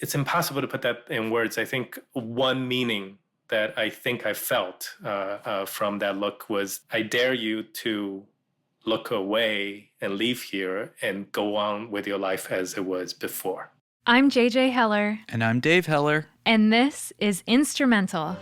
it's impossible to put that in words. I think one meaning that I think I felt from that look was, I dare you to look away and leave here and go on with your life as it was before. I'm JJ Heller. And I'm Dave Heller. And this is Instrumental.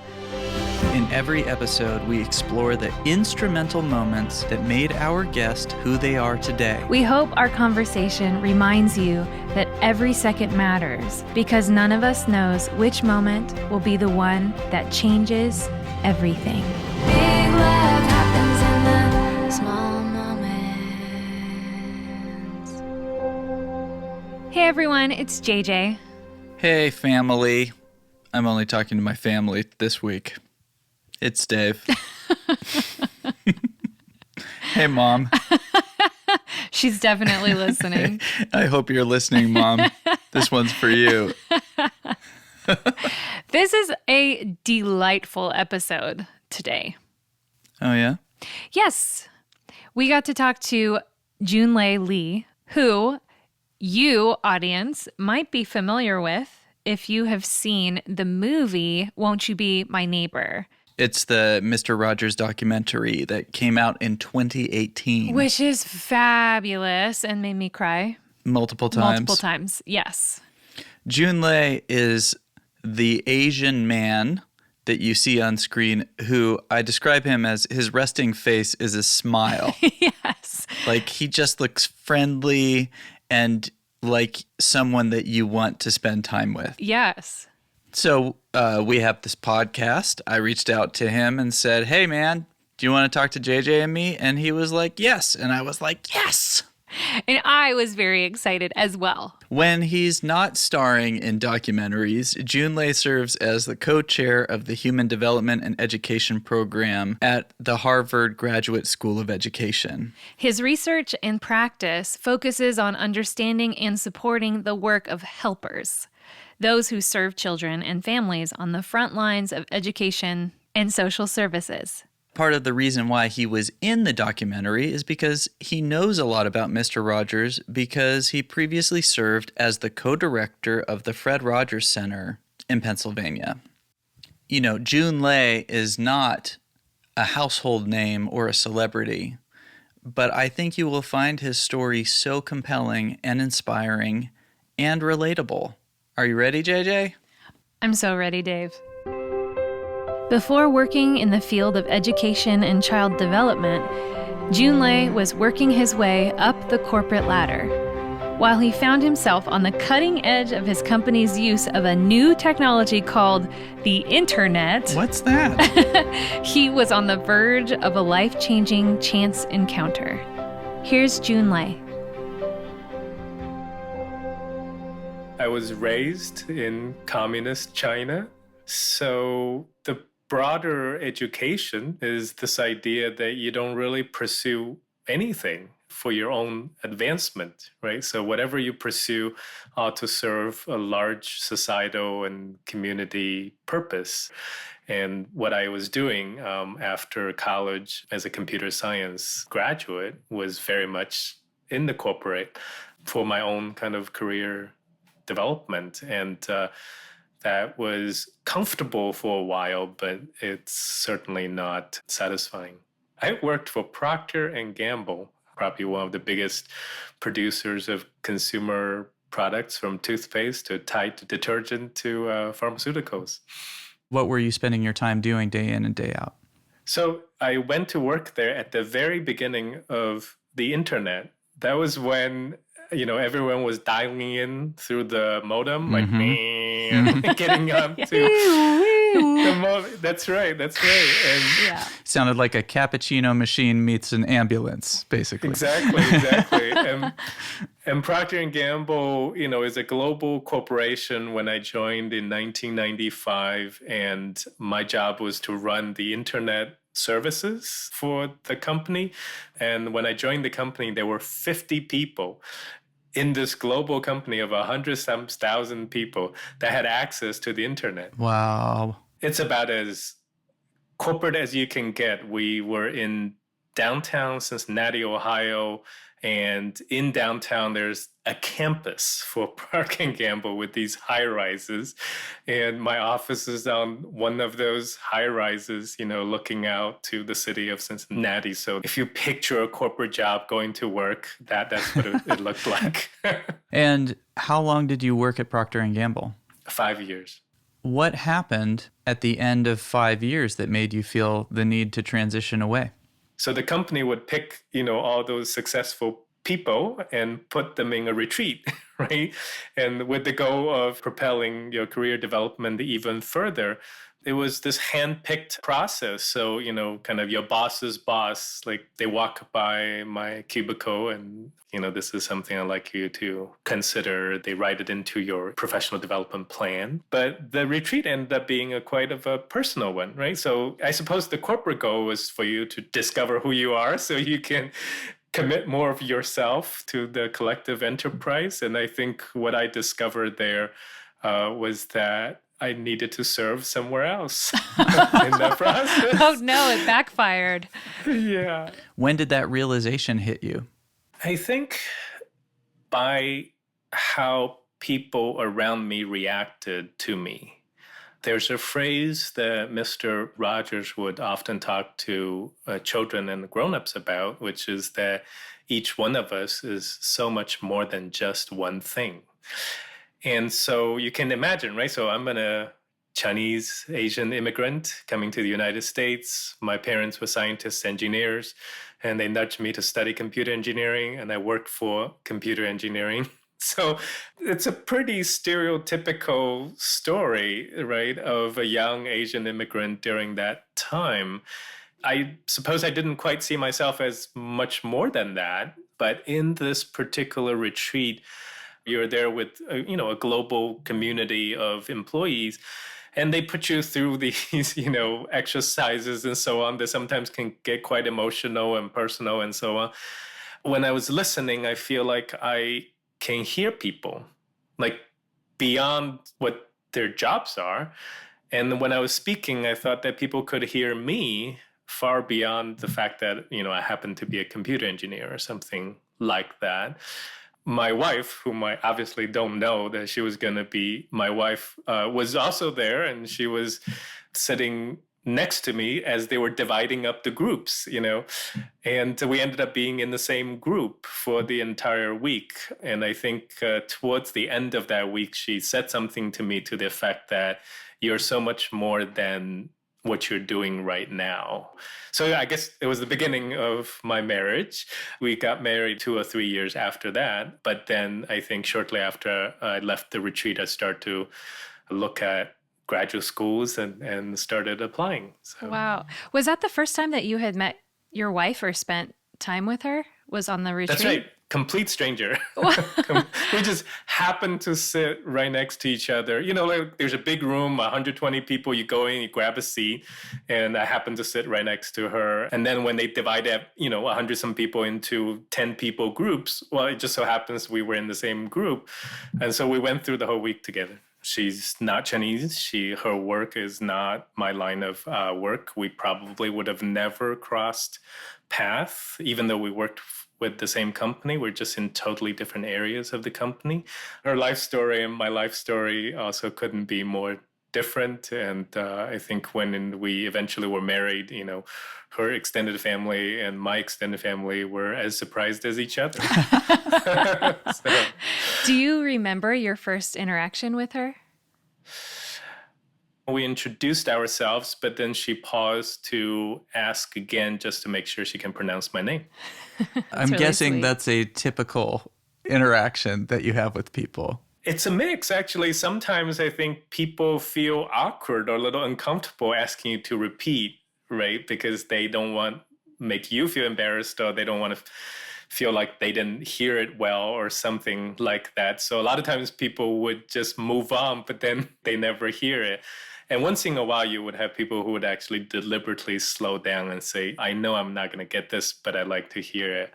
In every episode, we explore the instrumental moments that made our guest who they are today. We hope our conversation reminds you that every second matters, because none of us knows which moment will be the one that changes everything. Big love happens in the small moments. Hey everyone, it's JJ. Hey family. I'm only talking to my family this week. It's Dave. Hey, Mom. She's definitely listening. I hope you're listening, Mom. This one's for you. This is a delightful episode today. Oh, yeah? Yes. We got to talk to Junlei Li, who you, audience, might be familiar with if you have seen the movie Won't You Be My Neighbor? It's the Mr. Rogers documentary that came out in 2018. Which is fabulous and made me cry. Multiple times. Multiple times, yes. Junlei is the Asian man that you see on screen who I describe him as his resting face is a smile. Yes. Like he just looks friendly and like someone that you want to spend time with. Yes. So we have this podcast. I reached out to him and said, hey, man, do you want to talk to JJ and me? And he was like, yes. And I was like, yes. And I was very excited as well. When he's not starring in documentaries, Junlei serves as the co-chair of the Human Development and Education Program at the Harvard Graduate School of Education. His research and practice focuses on understanding and supporting the work of helpers, those who serve children and families on the front lines of education and social services. Part of the reason why he was in the documentary is because he knows a lot about Mr. Rogers because he previously served as the co-director of the Fred Rogers Center in Pennsylvania. You know, Junlei is not a household name or a celebrity, but I think you will find his story so compelling and inspiring and relatable. Are you ready, JJ? I'm so ready, Dave. Before working in the field of education and child development, Junlei was working his way up the corporate ladder. While he found himself on the cutting edge of his company's use of a new technology called the Internet. What's that? He was on the verge of a life-changing chance encounter. Here's Junlei. I was raised in communist China, so the broader education is this idea that you don't really pursue anything for your own advancement, right? So whatever you pursue ought to serve a large societal and community purpose. And what I was doing after college as a computer science graduate was very much in the corporate for my own kind of career development. And that was comfortable for a while, but it's certainly not satisfying. I worked for Procter & Gamble, probably one of the biggest producers of consumer products, from toothpaste to Tide detergent to pharmaceuticals. What were you spending your time doing day in and day out? So I went to work there at the very beginning of the internet. That was when, you know, everyone was dialing in through the modem, like getting on to the modem. That's right. And Yeah. Sounded like a cappuccino machine meets an ambulance, basically. Exactly. And Procter & Gamble, you know, is a global corporation when I joined in 1995. And my job was to run the internet services for the company. And when I joined the company, there were 50 people in this global company of 100,000 people that had access to the internet. Wow. It's about as corporate as you can get. We were in downtown Cincinnati, Ohio, and in downtown there's a campus for Procter & Gamble with these high rises. And my office is on one of those high rises, looking out to the city of Cincinnati. So if you picture a corporate job going to work, that's what it looked like. And how long did you work at Procter & Gamble? 5 years. What happened at the end of 5 years that made you feel the need to transition away? So the company would pick, all those successful people and put them in a retreat, right? And with the goal of propelling your career development even further, it was this hand-picked process. So, kind of your boss's boss, like they walk by my cubicle and, this is something I'd like you to consider. They write it into your professional development plan. But the retreat ended up being quite of a personal one, right? So I suppose the corporate goal was for you to discover who you are so you can commit more of yourself to the collective enterprise. And I think what I discovered there was that I needed to serve somewhere else in that process. Oh no, it backfired. Yeah. When did that realization hit you? I think by how people around me reacted to me. There's a phrase that Mr. Rogers would often talk to children and grown-ups about, which is that each one of us is so much more than just one thing. And so you can imagine, right? So I'm a Chinese Asian immigrant coming to the United States. My parents were scientists, engineers, and they nudged me to study computer engineering, and I worked for computer engineering. So it's a pretty stereotypical story, right, of a young Asian immigrant during that time. I suppose I didn't quite see myself as much more than that, but in this particular retreat, you're there with a global community of employees, and they put you through these exercises and so on that sometimes can get quite emotional and personal and so on. When I was listening, I feel like I can hear people like beyond what their jobs are. And when I was speaking, I thought that people could hear me far beyond the fact that I happen to be a computer engineer or something like that. My wife, whom I obviously don't know that she was going to be my wife, was also there, and she was sitting next to me as they were dividing up the groups, and we ended up being in the same group for the entire week. And I think towards the end of that week, she said something to me to the effect that you're so much more than what you're doing right now. So I guess it was the beginning of my marriage. We got married 2 or 3 years after that. But then I think shortly after I left the retreat, I started to look at graduate schools and started applying. So. Wow. Was that the first time that you had met your wife or spent time with her? Was on the retreat? That's right. Complete stranger. We just happened to sit right next to each other. Like there's a big room, 120 people. You go in, you grab a seat, and I happened to sit right next to her. And then when they divided, 100 some people into 10 people groups, well, it just so happens we were in the same group, and so we went through the whole week together. She's not Chinese. Her work is not my line of work. We probably would have never crossed paths, even though we worked with the same company. We're just in totally different areas of the company. Her life story and my life story also couldn't be more different. And I think when we eventually were married, her extended family and my extended family were as surprised as each other. So. Do you remember your first interaction with her? We introduced ourselves, but then she paused to ask again just to make sure she can pronounce my name. I'm really guessing sweet. That's a typical interaction that you have with people. It's a mix, actually. Sometimes I think people feel awkward or a little uncomfortable asking you to repeat, right? Because they don't want to make you feel embarrassed, or they don't want to feel like they didn't hear it well or something like that. So a lot of times people would just move on, but then they never hear it. And once in a while, you would have people who would actually deliberately slow down and say, I know I'm not going to get this, but I'd like to hear it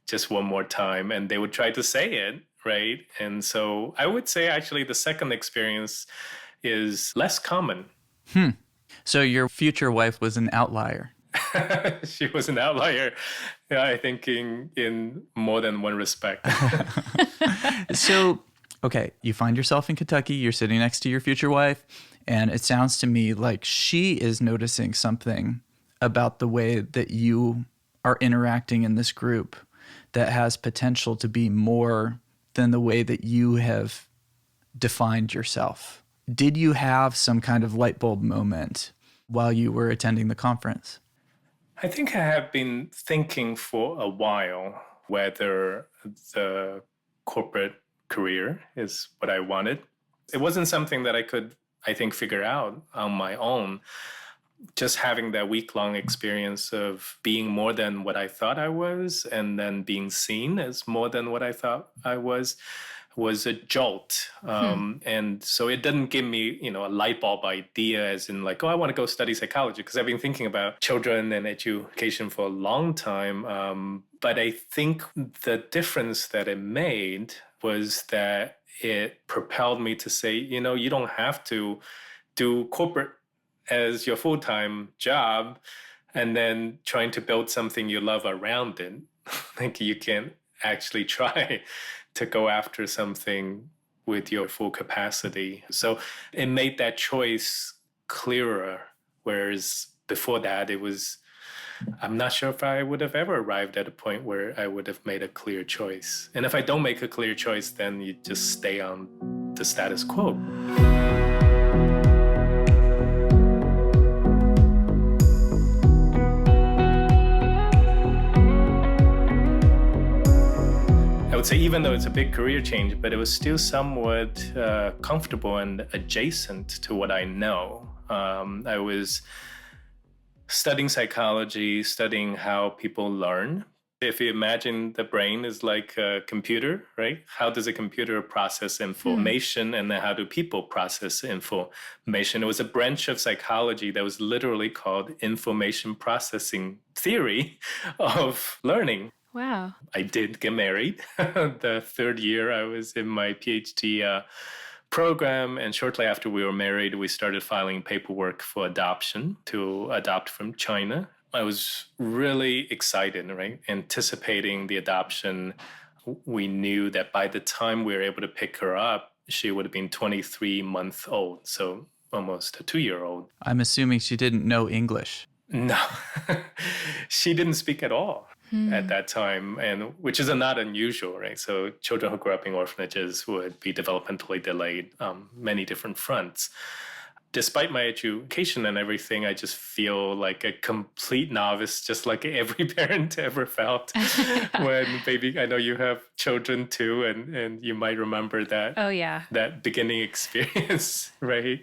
just one more time. And they would try to say it, right? And so I would say actually the second experience is less common. So your future wife was an outlier. She was an outlier, I think, in more than one respect. So, okay, you find yourself in Kentucky, you're sitting next to your future wife, and it sounds to me like she is noticing something about the way that you are interacting in this group that has potential to be more than the way that you have defined yourself. Did you have some kind of light bulb moment while you were attending the conference? I think I have been thinking for a while whether the corporate career is what I wanted. It wasn't something that I could, I think, figure out on my own. Just having that week-long experience of being more than what I thought I was, and then being seen as more than what I thought I was a jolt. And so it didn't give me, a light bulb idea as in like, oh, I want to go study psychology, because I've been thinking about children and education for a long time. But I think the difference that it made was that it propelled me to say, you don't have to do corporate as your full-time job and then trying to build something you love around it. Like you can actually try to go after something with your full capacity. So it made that choice clearer. Whereas before that, I'm not sure if I would have ever arrived at a point where I would have made a clear choice. And if I don't make a clear choice, then you just stay on the status quo. I would say even though it's a big career change, but it was still somewhat comfortable and adjacent to what I know. I was studying psychology, studying how people learn. If you imagine the brain is like a computer, right? How does a computer process information, and then how do people process information? It was a branch of psychology that was literally called information processing theory of learning. Wow. I did get married. The third year I was in my PhD program, and shortly after we were married, we started filing paperwork for adoption to adopt from China. I was really excited, right? Anticipating the adoption. We knew that by the time we were able to pick her up, she would have been 23 months old, so almost a 2-year-old. I'm assuming she didn't know English. No, she didn't speak at all at that time, and which is not unusual, right? So children who grew up in orphanages would be developmentally delayed many different fronts. Despite my education and everything, I just feel like a complete novice, just like every parent ever felt when baby. I know you have children too, and you might remember that. Oh, yeah. That beginning experience, right?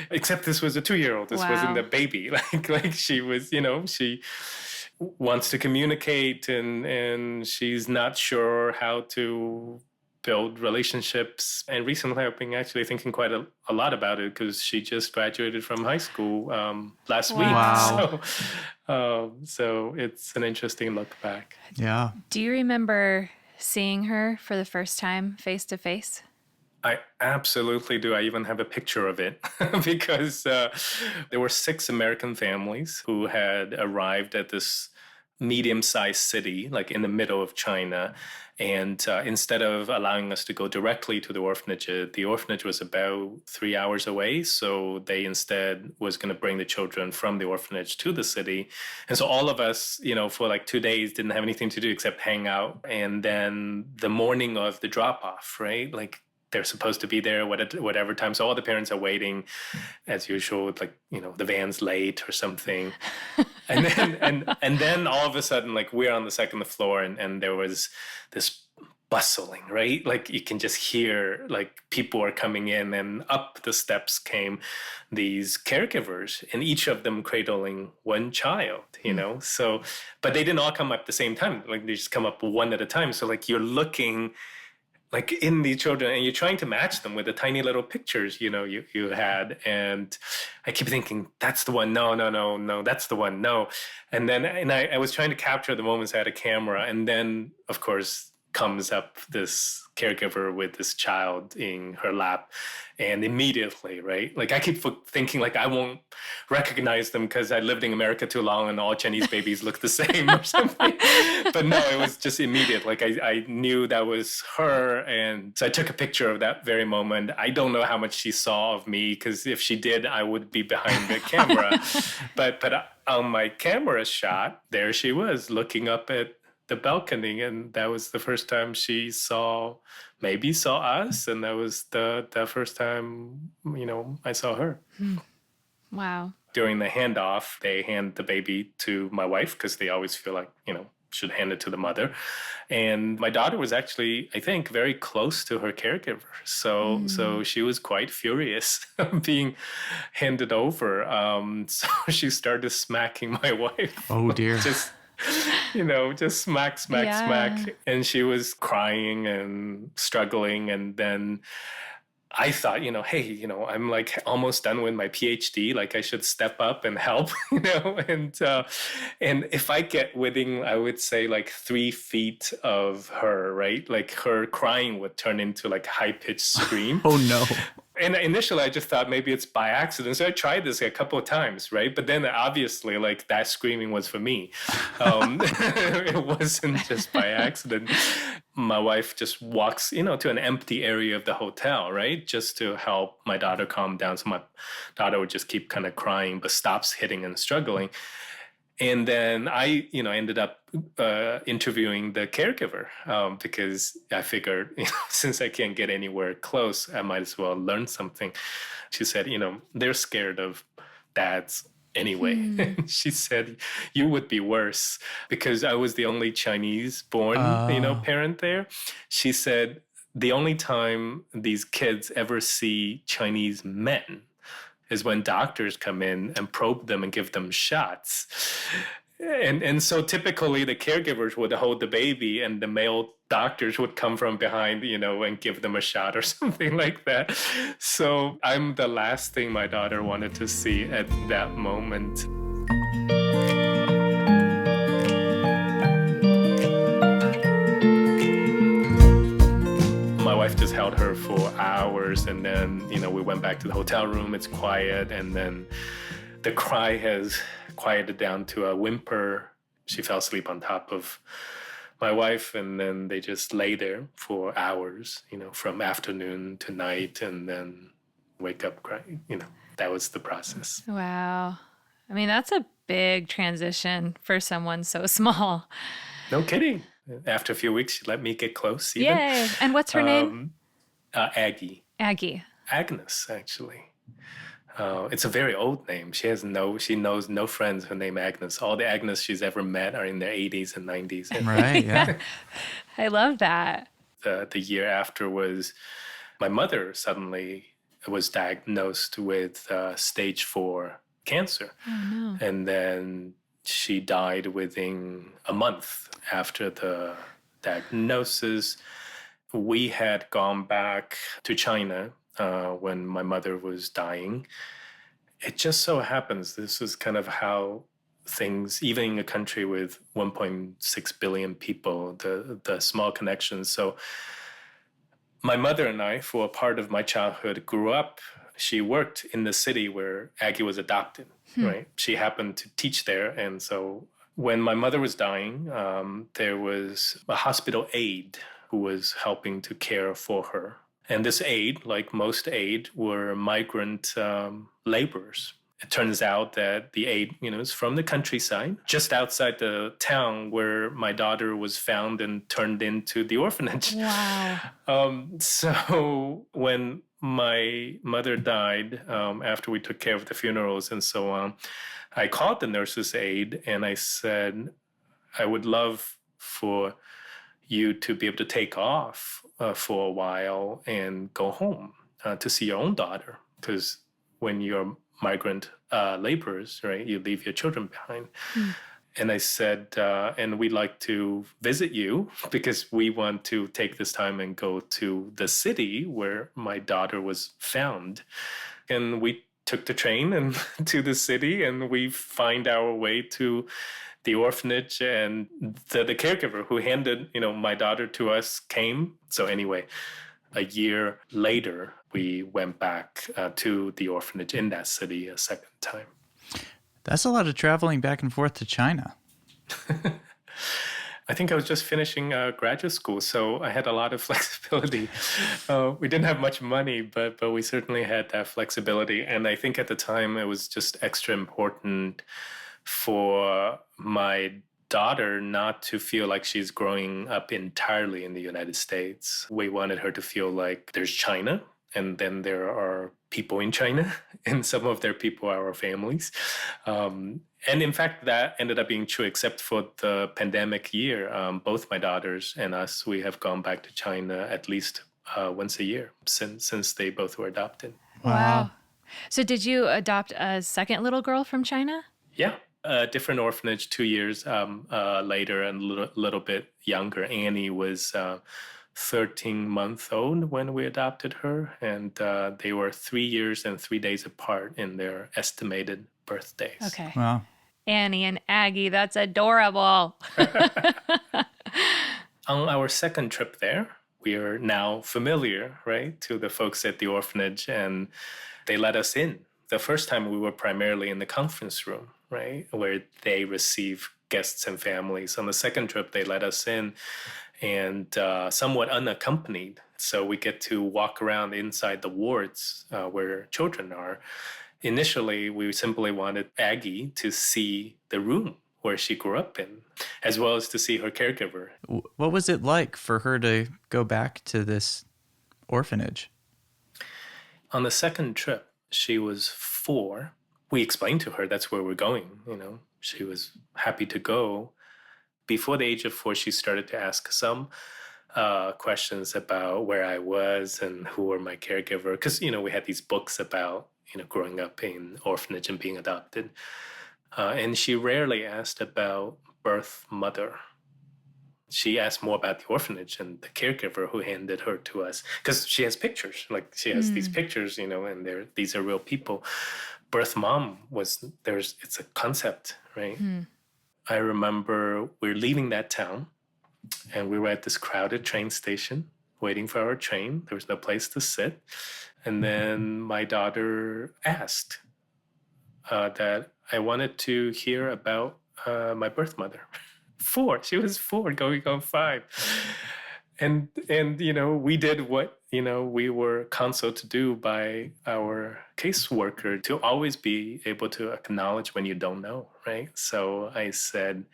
Except this was a 2-year-old. This wasn't a baby. Like she was, she wants to communicate, and she's not sure how to build relationships. And recently I've been actually thinking quite a lot about it, because she just graduated from high school last week. Wow. So it's an interesting look back. Yeah. Do you remember seeing her for the first time face to face? I absolutely do. I even have a picture of it because there were 6 American families who had arrived at this medium-sized city, like in the middle of China. And instead of allowing us to go directly to the orphanage was about 3 hours away. So they instead was going to bring the children from the orphanage to the city. And so all of us, for like 2 days didn't have anything to do except hang out. And then the morning of the drop-off, right? Like they're supposed to be there whatever time. So all the parents are waiting as usual, like, the van's late or something. And then all of a sudden, like we're on the second floor, and there was this bustling, right? Like you can just hear like people are coming in, and up the steps came these caregivers, and each of them cradling one child, So, but they didn't all come up at the same time. Like they just come up one at a time. So like you're looking like in the children, and you're trying to match them with the tiny little pictures, you had. And I keep thinking, that's the one. No, that's the one. No. And then, I was trying to capture the moments I had a camera. And then of course comes up this caregiver with this child in her lap, and immediately, right? Like I keep thinking like I won't recognize them because I lived in America too long and all Chinese babies look the same or something. But no, it was just immediate. Like I knew that was her, and so I took a picture of that very moment. I don't know how much she saw of me, because if she did, I would be behind the camera. but on my camera shot, there she was looking up at the balcony, and that was the first time she saw us, and that was the first time I saw her. Wow. During the handoff, they hand the baby to my wife because they always feel like should hand it to the mother. And my daughter was actually, I think, very close to her caregiver, so she was quite furious being handed over. So she started smacking my wife. Oh dear. Just smack. And she was crying and struggling. And then I thought, hey, I'm like almost done with my PhD. Like I should step up and help, and if I get within, I would say like 3 feet of her, right? Like her crying would turn into like a high-pitched scream. Oh no. And initially, I just thought maybe it's by accident. So I tried this a couple of times, right? But then obviously, like that screaming was for me. It wasn't just by accident. My wife just walks, to an empty area of the hotel, right? Just to help my daughter calm down. So my daughter would just keep kind of crying, but stops hitting and struggling. And then I, ended up interviewing the caregiver because I figured, since I can't get anywhere close, I might as well learn something. She said, they're scared of dads anyway. She said, you would be worse, because I was the only Chinese-born, parent there. She said, the only time these kids ever see Chinese men is when doctors come in and probe them and give them shots. And so typically the caregivers would hold the baby and the male doctors would come from behind, and give them a shot or something like that. So I'm the last thing my daughter wanted to see at that moment. My wife just held her for hours, and then, we went back to the hotel room. It's quiet, and then the cry has quieted down to a whimper. She fell asleep on top of my wife, and then they just lay there for hours, from afternoon to night, and then wake up crying. That was the process. Wow. I mean, that's a big transition for someone so small. No kidding. After a few weeks, she let me get close even. Yay. And what's her name? Aggie. Agnes, actually. It's a very old name. She knows no friends who name Agnes. All the Agnes she's ever met are in their 80s and 90s. Right, yeah. I love that. The year after was my mother suddenly was diagnosed with stage 4 cancer. Oh, no. And then she died within a month after the diagnosis. We had gone back to China when my mother was dying. It just so happens this is kind of how things, even in a country with 1.6 billion people, the small connections. So my mother and I, for a part of my childhood, grew up. She worked in the city where Aggie was adopted, right? She happened to teach there. And so when my mother was dying, there was a hospital aide who was helping to care for her. And this aide, like most aide, were migrant laborers. It turns out that the aide, is from the countryside, just outside the town where my daughter was found and turned into the orphanage. Wow. So when my mother died, after we took care of the funerals and so on, I called the nurse's aide and I said, I would love for you to be able to take off for a while and go home to see your own daughter. Because when you're migrant laborers, right, you leave your children behind. And I said, and we'd like to visit you because we want to take this time and go to the city where my daughter was found. And we took the train and to the city, and we find our way to the orphanage, and the caregiver who handed, my daughter to us came. So anyway, a year later, we went back to the orphanage in that city a second time. That's a lot of traveling back and forth to China. I think I was just finishing graduate school, so I had a lot of flexibility. We didn't have much money, but we certainly had that flexibility. And I think at the time it was just extra important for my daughter not to feel like she's growing up entirely in the United States. We wanted her to feel like there's China, and then there are people in China, and some of their people are our families. And in fact, that ended up being true, except for the pandemic year. Both my daughters and us, we have gone back to China at least once a year since they both were adopted. Wow. So did you adopt a second little girl from China? Yeah. A different orphanage 2 years later, and a little bit younger. Annie was 13-month-old when we adopted her, and they were 3 years and 3 days apart in their estimated birthdays. Okay. Wow. Annie and Aggie, that's adorable. On our second trip there, we are now familiar, right, to the folks at the orphanage, and they let us in. The first time we were primarily in the conference room, right, where they receive guests and families. On the second trip, they let us in, and somewhat unaccompanied. So we get to walk around inside the wards where children are. Initially, we simply wanted Aggie to see the room where she grew up in, as well as to see her caregiver. What was it like for her to go back to this orphanage? On the second trip, she was 4. We explained to her that's where we're going. She was happy to go. Before the age of 4, she started to ask some questions about where I was and who were my caregiver. Because, we had these books about, growing up in orphanage and being adopted. And she rarely asked about birth mother. She asked more about the orphanage and the caregiver who handed her to us. Because she has pictures. Like, she has these pictures, and these are real people. Birth mom it's a concept, right? I remember we're leaving that town, and we were at this crowded train station waiting for our train. There was no place to sit. And then my daughter asked that I wanted to hear about my birth mother. 4. She was 4, going on 5. And we did what, we were counseled to do by our caseworker, to always be able to acknowledge when you don't know, right? So I said,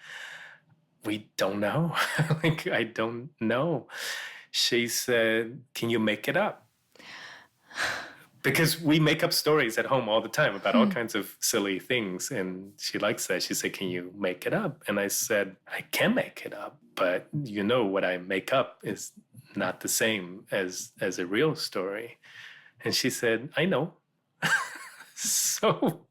we don't know. I don't know. She said, can you make it up? Because we make up stories at home all the time about all kinds of silly things. And she likes that. She said, can you make it up? And I said, I can make it up. But what I make up is not the same as a real story. And she said, I know. So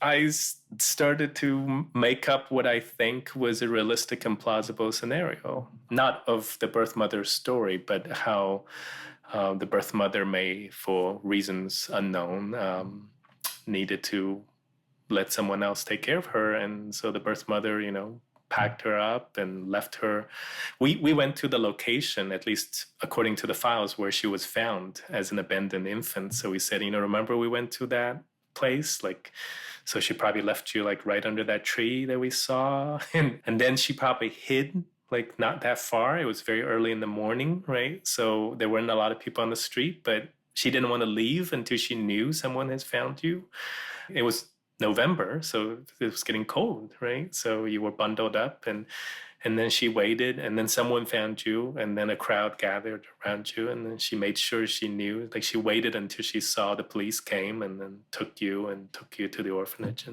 I started to make up what I think was a realistic and plausible scenario. Not of the birth mother's story, but how the birth mother may, for reasons unknown, needed to let someone else take care of her. And so the birth mother, packed her up and left her. We went to the location, at least according to the files, where she was found as an abandoned infant. So we said, remember we went to that place? So she probably left you right under that tree that we saw. And then she probably hid not that far. It was very early in the morning, right? So there weren't a lot of people on the street, but she didn't want to leave until she knew someone has found you. It was November, so it was getting cold, right? So you were bundled up, and then she waited, and then someone found you, and then a crowd gathered around you, and then she made sure she knew. She waited until she saw the police came, and then took you to the orphanage,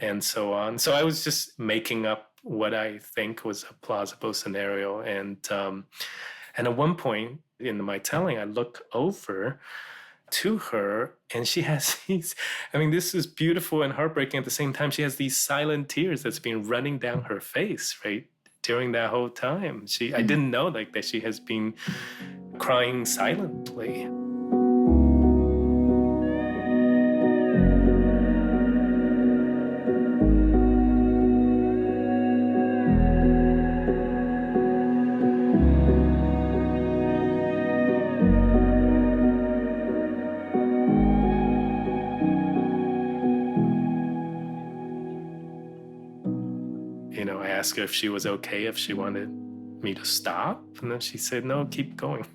and so on. So I was just making up what I think was a plausible scenario. And at one point in my telling, I look over to her, and she has these, this is beautiful and heartbreaking at the same time. She has these silent tears that's been running down her face, right, during that whole time. I didn't know that she has been crying silently. asked her if she was okay, if she wanted me to stop. And then she said, no, keep going.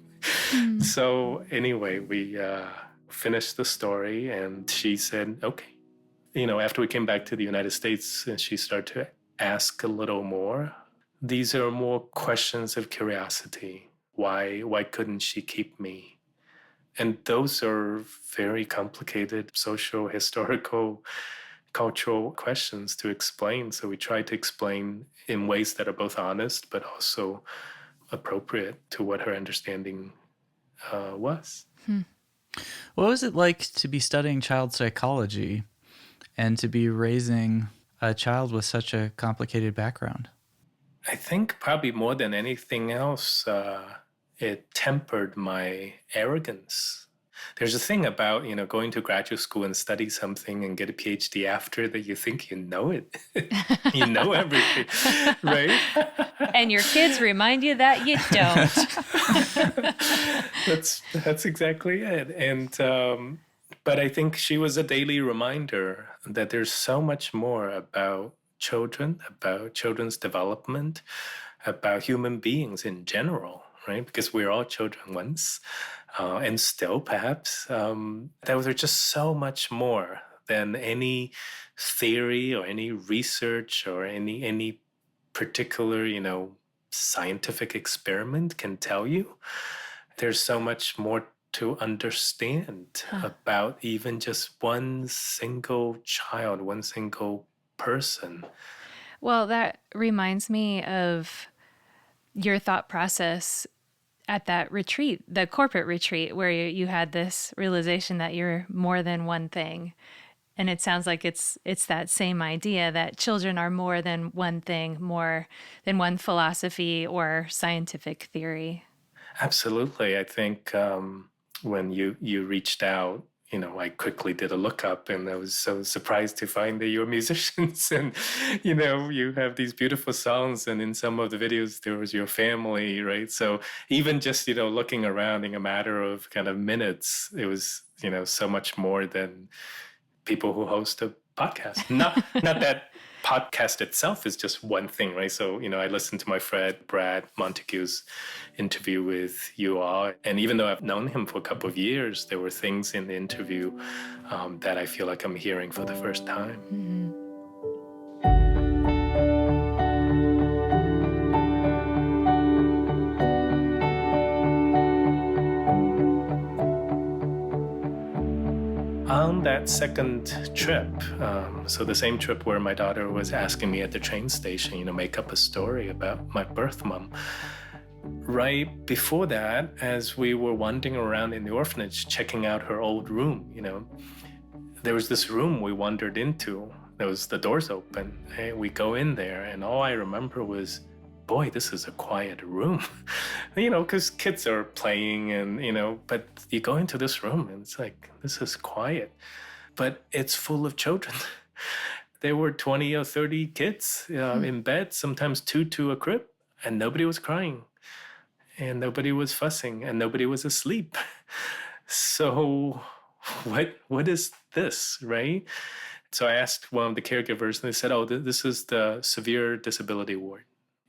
So anyway, we finished the story and she said, okay. After we came back to the United States and she started to ask a little more, these are more questions of curiosity. Why couldn't she keep me? And those are very complicated social, historical, cultural questions to explain. So we try to explain in ways that are both honest, but also appropriate to what her understanding was. What was it like to be studying child psychology and to be raising a child with such a complicated background? I think probably more than anything else, it tempered my arrogance. There's a thing about, going to graduate school and study something and get a PhD after that you think you know it. You know everything, right? And your kids remind you that you don't. That's exactly it. And but I think she was a daily reminder that there's so much more about children, about children's development, about human beings in general, right? Because we're all children once, and still perhaps. There was just so much more than any theory or any research or any particular, scientific experiment can tell you. There's so much more to understand about even just one single child, one single person. Well, that reminds me of your thought process at that retreat, the corporate retreat, where you had this realization that you're more than one thing. And it sounds like it's that same idea that children are more than one thing, more than one philosophy or scientific theory. Absolutely. I think when you reached out, I quickly did a lookup and I was so surprised to find that you're musicians and, you have these beautiful songs. And in some of the videos, there was your family, right? So even just, looking around in a matter of kind of minutes, it was, so much more than people who host a podcast. Not that podcast itself is just one thing, right? So, I listened to my friend Brad Montague's interview with you all. And even though I've known him for a couple of years, there were things in the interview that I feel like I'm hearing for the first time. Mm-hmm. On that second trip, so the same trip where my daughter was asking me at the train station, make up a story about my birth mom. Right before that, as we were wandering around in the orphanage, checking out her old room, there was this room we wandered into. There was the doors open. Hey, we go in there, and all I remember was, boy, this is a quiet room, because kids are playing and, but you go into this room and it's like, this is quiet, but it's full of children. There were 20 or 30 kids in bed, sometimes two to a crib, and nobody was crying and nobody was fussing and nobody was asleep. So what is this, right? So I asked one of the caregivers and they said, oh, this is the severe disability ward.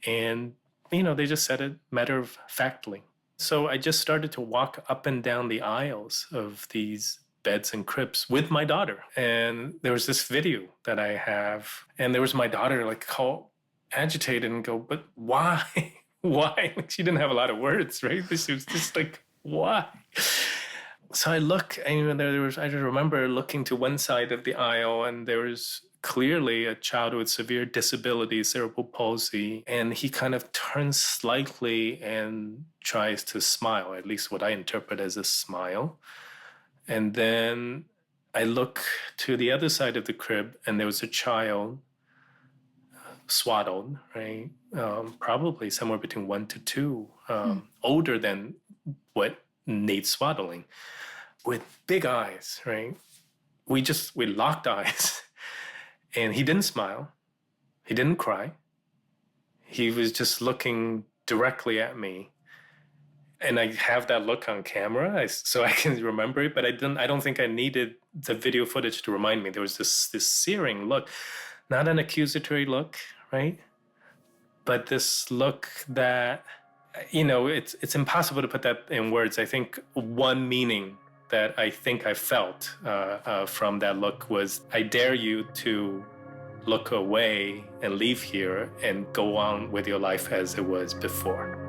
And, they just said it matter-of-factly. So I just started to walk up and down the aisles of these beds and cribs with my daughter. And there was this video that I have. And there was my daughter, all agitated and go, but why? Why? She didn't have a lot of words, right? She was just like, why? So I look, and I just remember looking to one side of the aisle, and there was clearly a child with severe disability, cerebral palsy, and he kind of turns slightly and tries to smile, at least what I interpret as a smile. And then I look to the other side of the crib, and there was a child swaddled, right? Probably somewhere between 1 to 2, older than what needs swaddling, with big eyes, right? We locked eyes. And he didn't smile. He didn't cry. He was just looking directly at me. And I have that look on camera, so I can remember it. But I don't think I needed the video footage to remind me. There was this searing look, not an accusatory look, right? but this look that, it's impossible to put that in words. I think one meaning that I think I felt from that look was, I dare you to look away and leave here and go on with your life as it was before.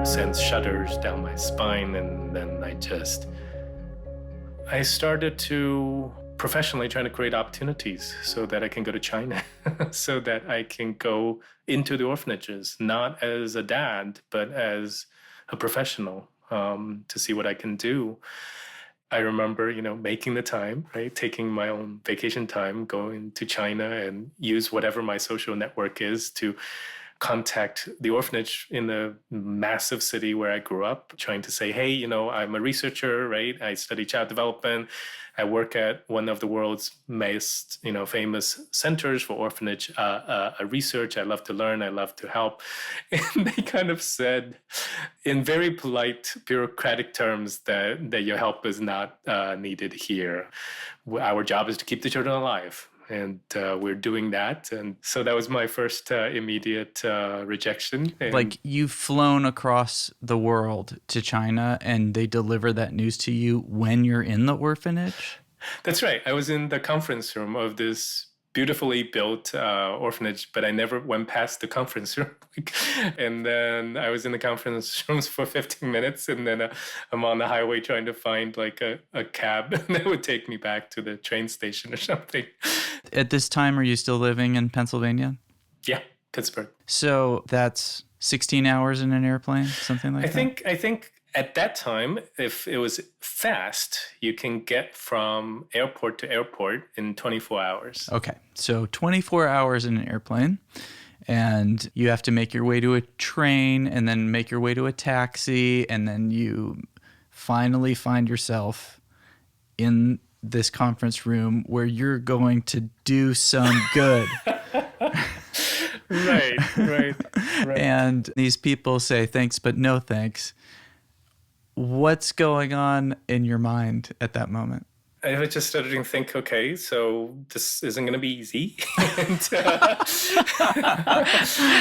Sends shudders down my spine, and then I started to professionally trying to create opportunities so that I can go to China, so that I can go into the orphanages, not as a dad, but as a professional, to see what I can do. I remember, making the time, right? Taking my own vacation time, going to China and use whatever my social network is to contact the orphanage in the massive city where I grew up, trying to say, hey, I'm a researcher, right? I study child development. I work at one of the world's most, famous centers for orphanage research. I love to learn. I love to help. And they kind of said, in very polite, bureaucratic terms, that your help is not needed here. Our job is to keep the children alive. And we're doing that. And so that was my first immediate rejection. And like, you've flown across the world to China and they deliver that news to you when you're in the orphanage? That's right. I was in the conference room of this beautifully built orphanage, but I never went past the conference room. And then I was in the conference rooms for 15 minutes, and then I'm on the highway trying to find like a cab that would take me back to the train station or something. At this time, are you still living in Pennsylvania? Yeah, Pittsburgh. So that's 16 hours in an airplane, something like that? I think at that time, if it was fast, you can get from airport to airport in 24 hours. Okay, so 24 hours in an airplane, and you have to make your way to a train and then make your way to a taxi, and then you finally find yourself in this conference room where you're going to do some good. Right. And these people say thanks, but no thanks. What's going on in your mind at that moment? I was just started to think, okay, so this isn't going to be easy. And,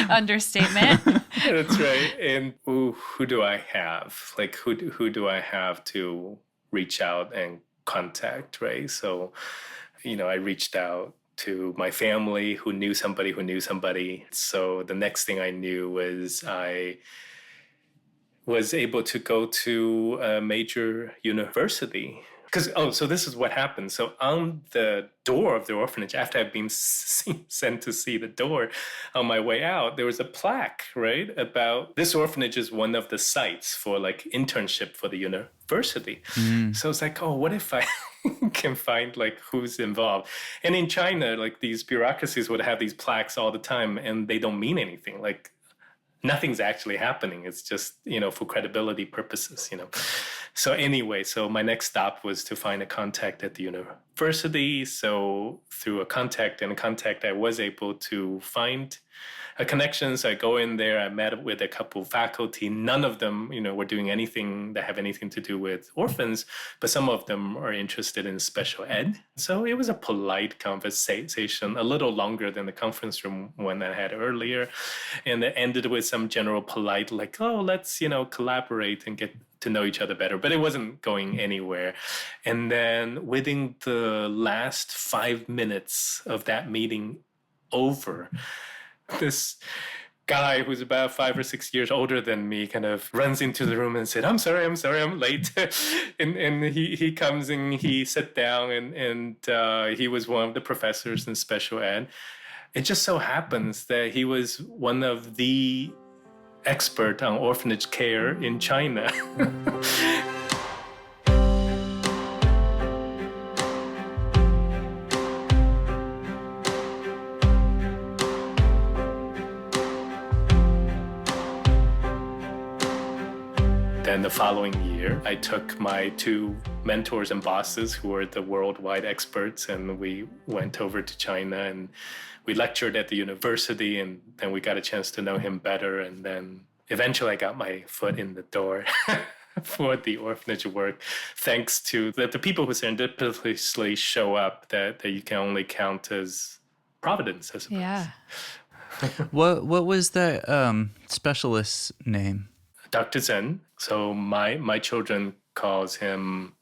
Understatement. That's right. And who do I have? Like, who do I have to reach out and contact, right? So, I reached out to my family who knew somebody who knew somebody. So the next thing I knew was I was able to go to a major university. So this is what happened. So on the door of the orphanage, after I'd been sent to see the door, on my way out, there was a plaque, right, about this orphanage is one of the sites for like internship for the university. So it's like, oh, what if I can find like who's involved? And in China, like these bureaucracies would have these plaques all the time, and they don't mean anything. Like, nothing's actually happening. It's just, for credibility purposes, So anyway, so my next stop was to find a contact at the university. So through a contact, I was able to find a connection. So I go in there, I met with a couple faculty. None of them, were doing anything that have anything to do with orphans, but some of them are interested in special ed. So it was a polite conversation, a little longer than the conference room one I had earlier. And it ended with some general polite, like, oh, let's, collaborate and get to know each other better. But it wasn't going anywhere. And then within the last 5 minutes of that meeting over, this guy who's about 5 or 6 years older than me kind of runs into the room and said, I'm sorry, I'm late. and he comes and he sat down and he was one of the professors in special ed. It just so happens that he was one of the expert on orphanage care in China. Then the following year, I took my 2 mentors and bosses who were the worldwide experts, and we went over to China and we lectured at the university, and then we got a chance to know him better. And then eventually I got my foot in the door for the orphanage work, thanks to the people who serendipitously show up that you can only count as providence, I suppose. Yeah. What was the specialist's name? Dr. Zen. So my children calls him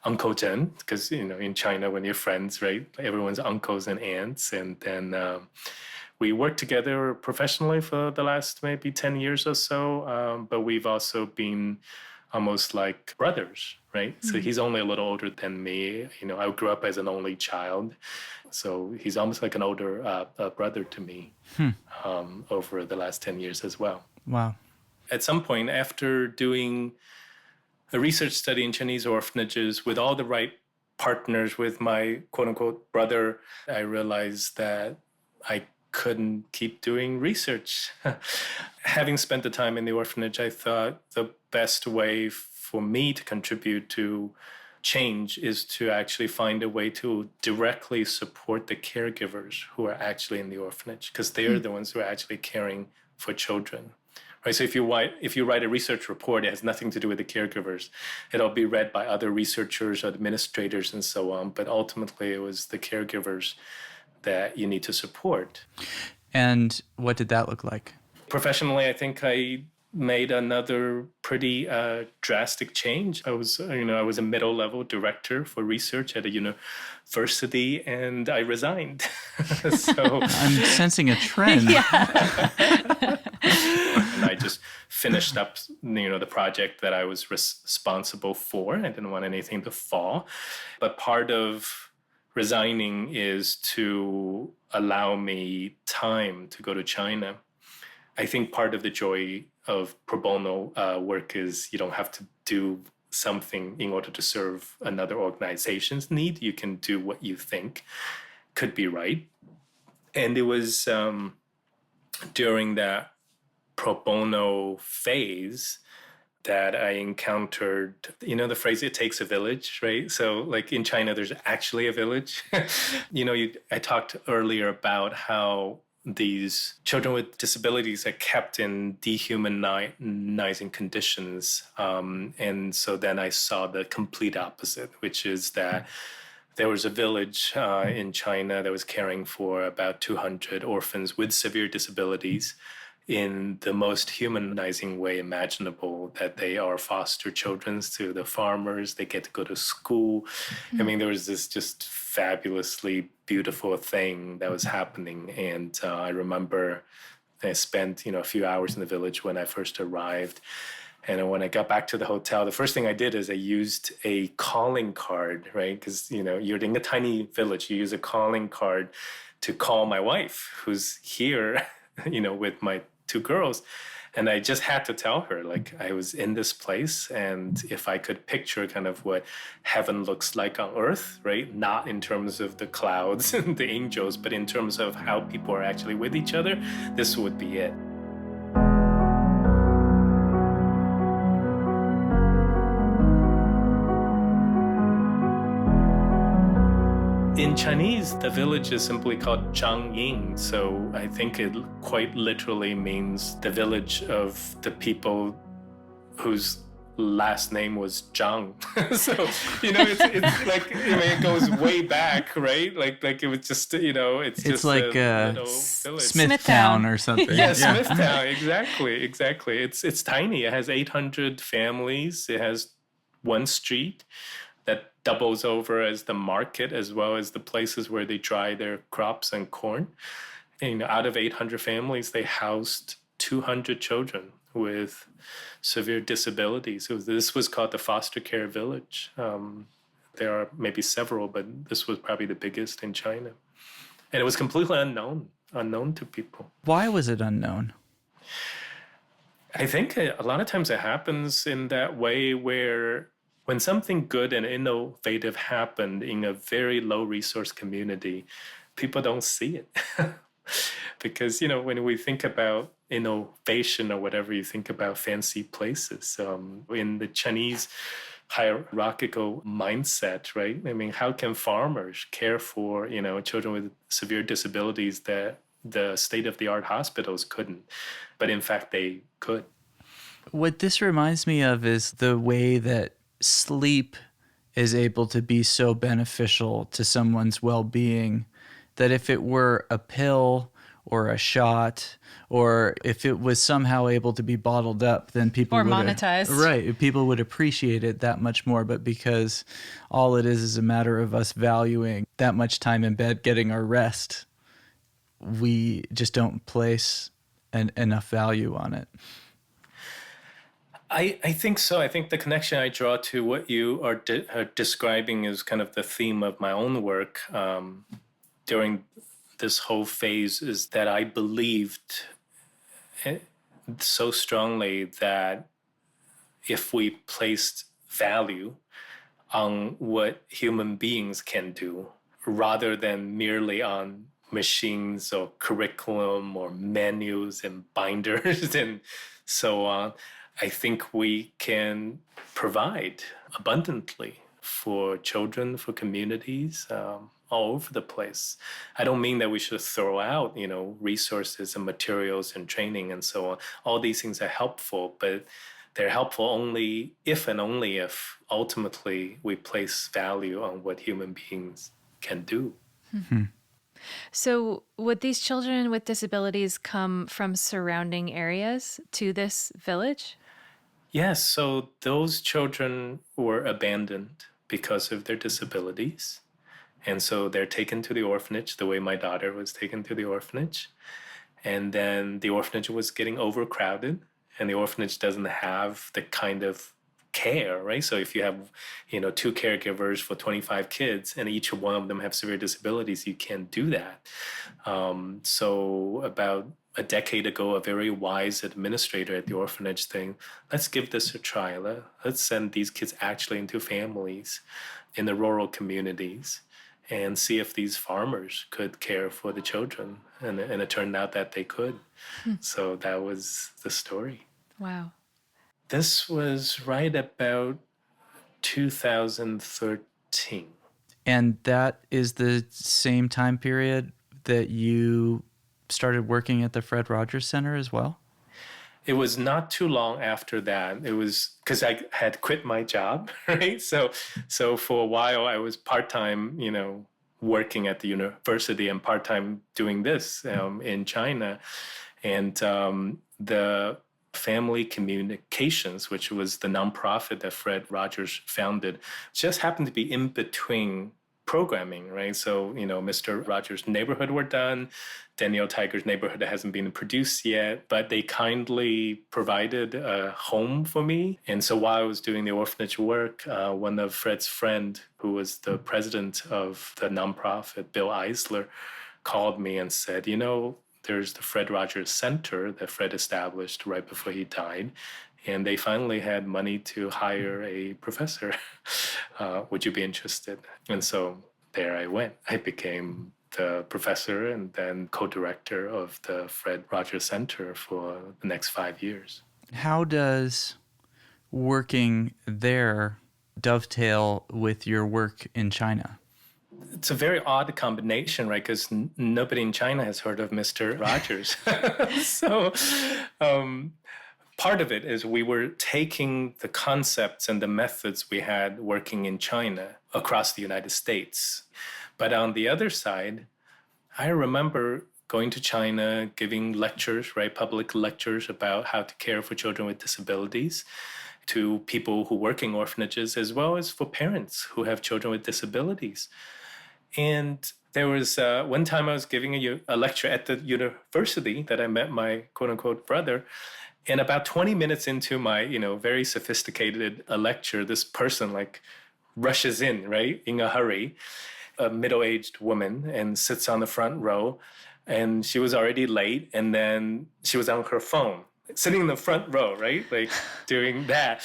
Uncle Zen because, in China, when you're friends, right, everyone's uncles and aunts. And then we worked together professionally for the last maybe 10 years or so. But we've also been almost like brothers, right? So he's only a little older than me. I grew up as an only child. So he's almost like an older brother to me over the last 10 years as well. Wow. At some point, after doing a research study in Chinese orphanages with all the right partners, with my quote-unquote brother, I realized that I couldn't keep doing research. Having spent the time in the orphanage, I thought the best way for me to contribute to change is to actually find a way to directly support the caregivers who are actually in the orphanage, because they are the ones who are actually caring for children. Right, so if you write a research report, it has nothing to do with the caregivers. It'll be read by other researchers, administrators, and so on. But ultimately, it was the caregivers that you need to support. And what did that look like? Professionally, I think I made another pretty drastic change. I was a middle-level director for research at a university, and I resigned. So I'm sensing a trend. And I just finished up, the project that I was responsible for. I didn't want anything to fall. But part of resigning is to allow me time to go to China. I think part of the joy of pro bono work is you don't have to do something in order to serve another organization's need. You can do what you think could be right. And it was during that pro bono phase that I encountered, the phrase, it takes a village, right? So like in China, there's actually a village. I talked earlier about how these children with disabilities are kept in dehumanizing conditions. And so then I saw the complete opposite, which is that there was a village in China that was caring for about 200 orphans with severe disabilities in the most humanizing way imaginable, that they are foster children to the farmers. They get to go to school. I mean, there was this just fabulously beautiful thing that was happening. And I remember I spent, a few hours in the village when I first arrived. And when I got back to the hotel, the first thing I did is I used a calling card, right? Because, you're in a tiny village. You use a calling card to call my wife, who's here, with my 2 girls. And I just had to tell her, like, I was in this place, and if I could picture kind of what heaven looks like on earth, right? Not in terms of the clouds and the angels, but in terms of how people are actually with each other, this would be it. In Chinese, the village is simply called Zhangying. So I think it quite literally means the village of the people whose last name was Zhang. So, it's like, it goes way back, right? Like it was just, it's just like a little village. Smithtown or something. Yeah, Smithtown, exactly. It's tiny. It has 800 families. It has one street that doubles over as the market, as well as the places where they dry their crops and corn. And out of 800 families, they housed 200 children with severe disabilities. So this was called the foster care village. There are maybe several, but this was probably the biggest in China. And it was completely unknown to people. Why was it unknown? I think a lot of times it happens in that way where when something good and innovative happened in a very low resource community, people don't see it. Because, when we think about innovation or whatever, you think about fancy places. In the Chinese hierarchical mindset, right? I mean, how can farmers care for, children with severe disabilities that the state-of-the-art hospitals couldn't? But in fact, they could. What this reminds me of is the way that sleep is able to be so beneficial to someone's well-being, that if it were a pill or a shot, or if it was somehow able to be bottled up, then people Or would monetized. right, people would appreciate it that much more. But because all it is a matter of us valuing that much time in bed getting our rest, we just don't place enough value on it. I think so. I think the connection I draw to what you are describing is kind of the theme of my own work during this whole phase, is that I believed so strongly that if we placed value on what human beings can do rather than merely on machines or curriculum or menus and binders and so on, I think we can provide abundantly for children, for communities, all over the place. I don't mean that we should throw out, resources and materials and training and so on. All these things are helpful, but they're helpful only if ultimately we place value on what human beings can do. Mm-hmm. So would these children with disabilities come from surrounding areas to this village? Yes, so those children were abandoned because of their disabilities. And so they're taken to the orphanage the way my daughter was taken to the orphanage. And then the orphanage was getting overcrowded, and the orphanage doesn't have the kind of care, right? So if you have, two caregivers for 25 kids and each one of them have severe disabilities, you can't do that. So about a decade ago, a very wise administrator at the orphanage saying, let's give this a try. Let's send these kids actually into families in the rural communities and see if these farmers could care for the children. And it turned out that they could. So that was the story. Wow. This was right about 2013. And that is the same time period that you started working at the Fred Rogers Center as well? It was not too long after that. It was because I had quit my job, right? So for a while I was part-time, working at the university and part-time doing this in China. And the Family Communications, which was the nonprofit that Fred Rogers founded, just happened to be in between programming, right? So, Mr. Rogers' Neighborhood were done. Daniel Tiger's Neighborhood hasn't been produced yet, but they kindly provided a home for me. And so while I was doing the orphanage work, one of Fred's friend, who was the president of the nonprofit, Bill Eisler, called me and said, there's the Fred Rogers Center that Fred established right before he died. And they finally had money to hire a professor. Would you be interested? And so there I went. I became the professor and then co-director of the Fred Rogers Center for the next 5 years. How does working there dovetail with your work in China? It's a very odd combination, right? Because nobody in China has heard of Mr. Rogers. So part of it is we were taking the concepts and the methods we had working in China across the United States. But on the other side, I remember going to China, giving lectures, right, public lectures about how to care for children with disabilities to people who work in orphanages, as well as for parents who have children with disabilities. And there was one time I was giving a lecture at the university that I met my quote-unquote brother. And about 20 minutes into my, very sophisticated lecture, this person rushes in, right, in a hurry, a middle-aged woman, and sits on the front row. And she was already late. And then she was on her phone, sitting in the front row, right, doing that.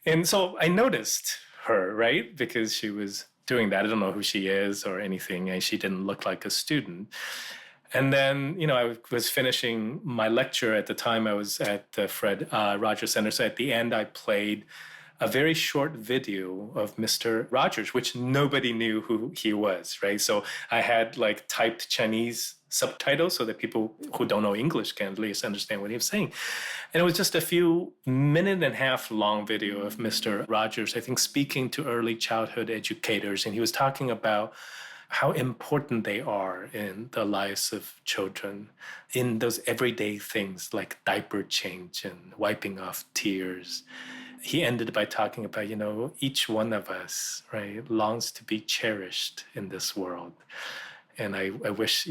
And so I noticed her, right, because she was doing that. I don't know who she is or anything, and she didn't look like a student. And then, I was finishing my lecture at the time. I was at the Fred Rogers Center. So at the end, I played a very short video of Mr. Rogers, which nobody knew who he was, right? So I had like typed Chinese subtitles so that people who don't know English can at least understand what he was saying. And it was just a few minute and a half long video of Mr. Rogers, I think, speaking to early childhood educators. And he was talking about how important they are in the lives of children, in those everyday things like diaper change and wiping off tears. He ended by talking about, each one of us, right, longs to be cherished in this world. And I wish,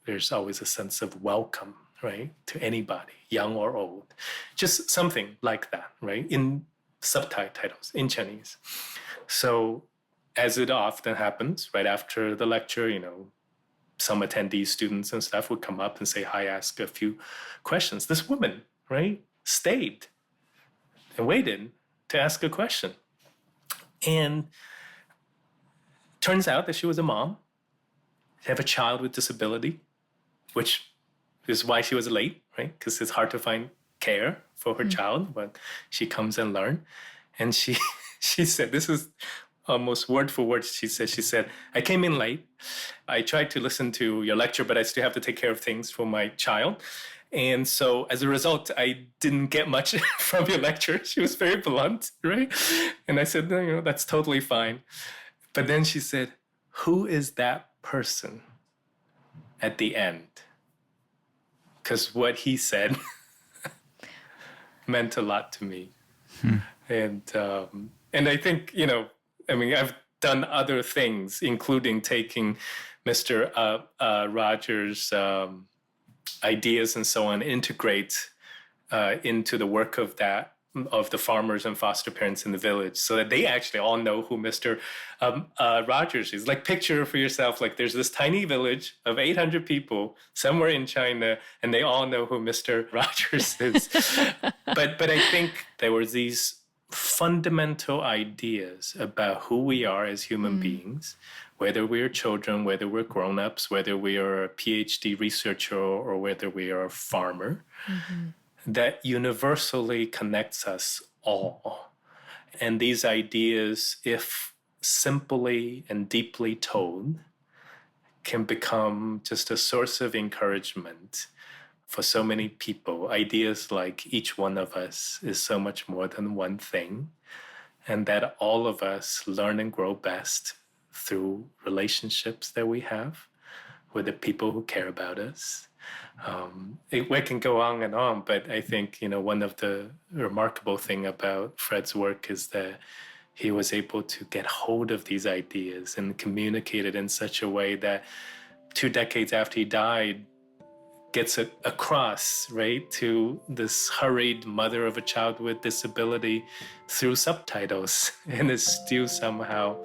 there's always a sense of welcome, right, to anybody, young or old. Just something like that, right, in subtitles in Chinese. So as it often happens, right after the lecture, some attendees, students and stuff would come up and say hi, ask a few questions. This woman, right, stayed and waited to ask a question. And turns out that she was a mom, have a child with disability, which is why she was late, right? Because it's hard to find care for her child when she comes and learn. And she said, this is almost word for word, she said, I came in late. I tried to listen to your lecture, but I still have to take care of things for my child. And so as a result, I didn't get much from your lecture. She was very blunt, right? And I said, no, that's totally fine. But then she said, who is that person at the end? Because what he said meant a lot to me. And I think, I've done other things, including taking Mr. Rogers' ideas and so on, integrate into the work of the farmers and foster parents in the village, so that they actually all know who Mr. Rogers is. Like, picture for yourself, like there's this tiny village of 800 people somewhere in China, and they all know who Mr. Rogers is. But I think there were these fundamental ideas about who we are as human beings, whether we're children, whether we're grown-ups, whether we are a PhD researcher, or whether we are a farmer, that universally connects us all. And these ideas, if simply and deeply told, can become just a source of encouragement for so many people. Ideas like each one of us is so much more than one thing, and that all of us learn and grow best through relationships that we have with the people who care about us. We can go on and on, but I think, one of the remarkable thing about Fred's work is that he was able to get hold of these ideas and communicate it in such a way that 2 decades after he died, gets across, right, to this hurried mother of a child with disability through subtitles, and it still somehow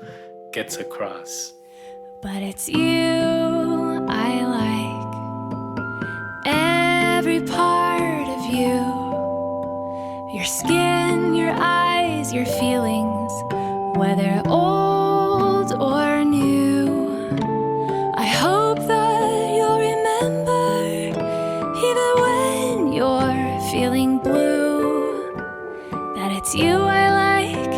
gets across. But it's you I like, every part of you, your skin, your eyes, your feelings, whether old or new. I hope that you'll remember, even when you're feeling blue, that it's you I like,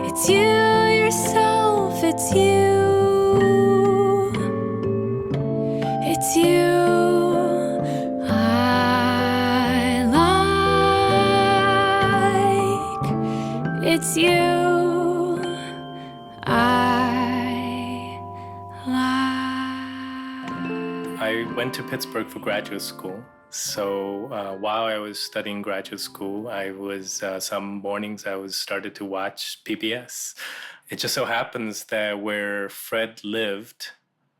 it's you yourself, it's you. It's you I like. It's you I like. I went to Pittsburgh for graduate school. So while I was studying graduate school, I was some mornings I was started to watch PBS. It just so happens that where Fred lived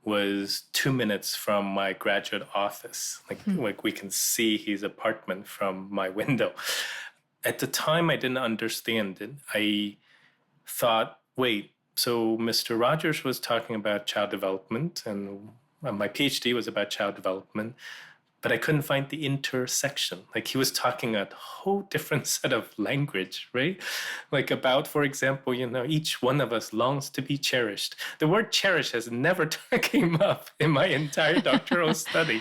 was 2 minutes from my graduate office. Like we can see his apartment from my window. At the time, I didn't understand it. I thought, wait, so Mr. Rogers was talking about child development, and my PhD was about child development. but I couldn't find the intersection. Like he was talking a whole different set of language, right? Like about, for example, each one of us longs to be cherished. The word cherish has never came up in my entire doctoral study.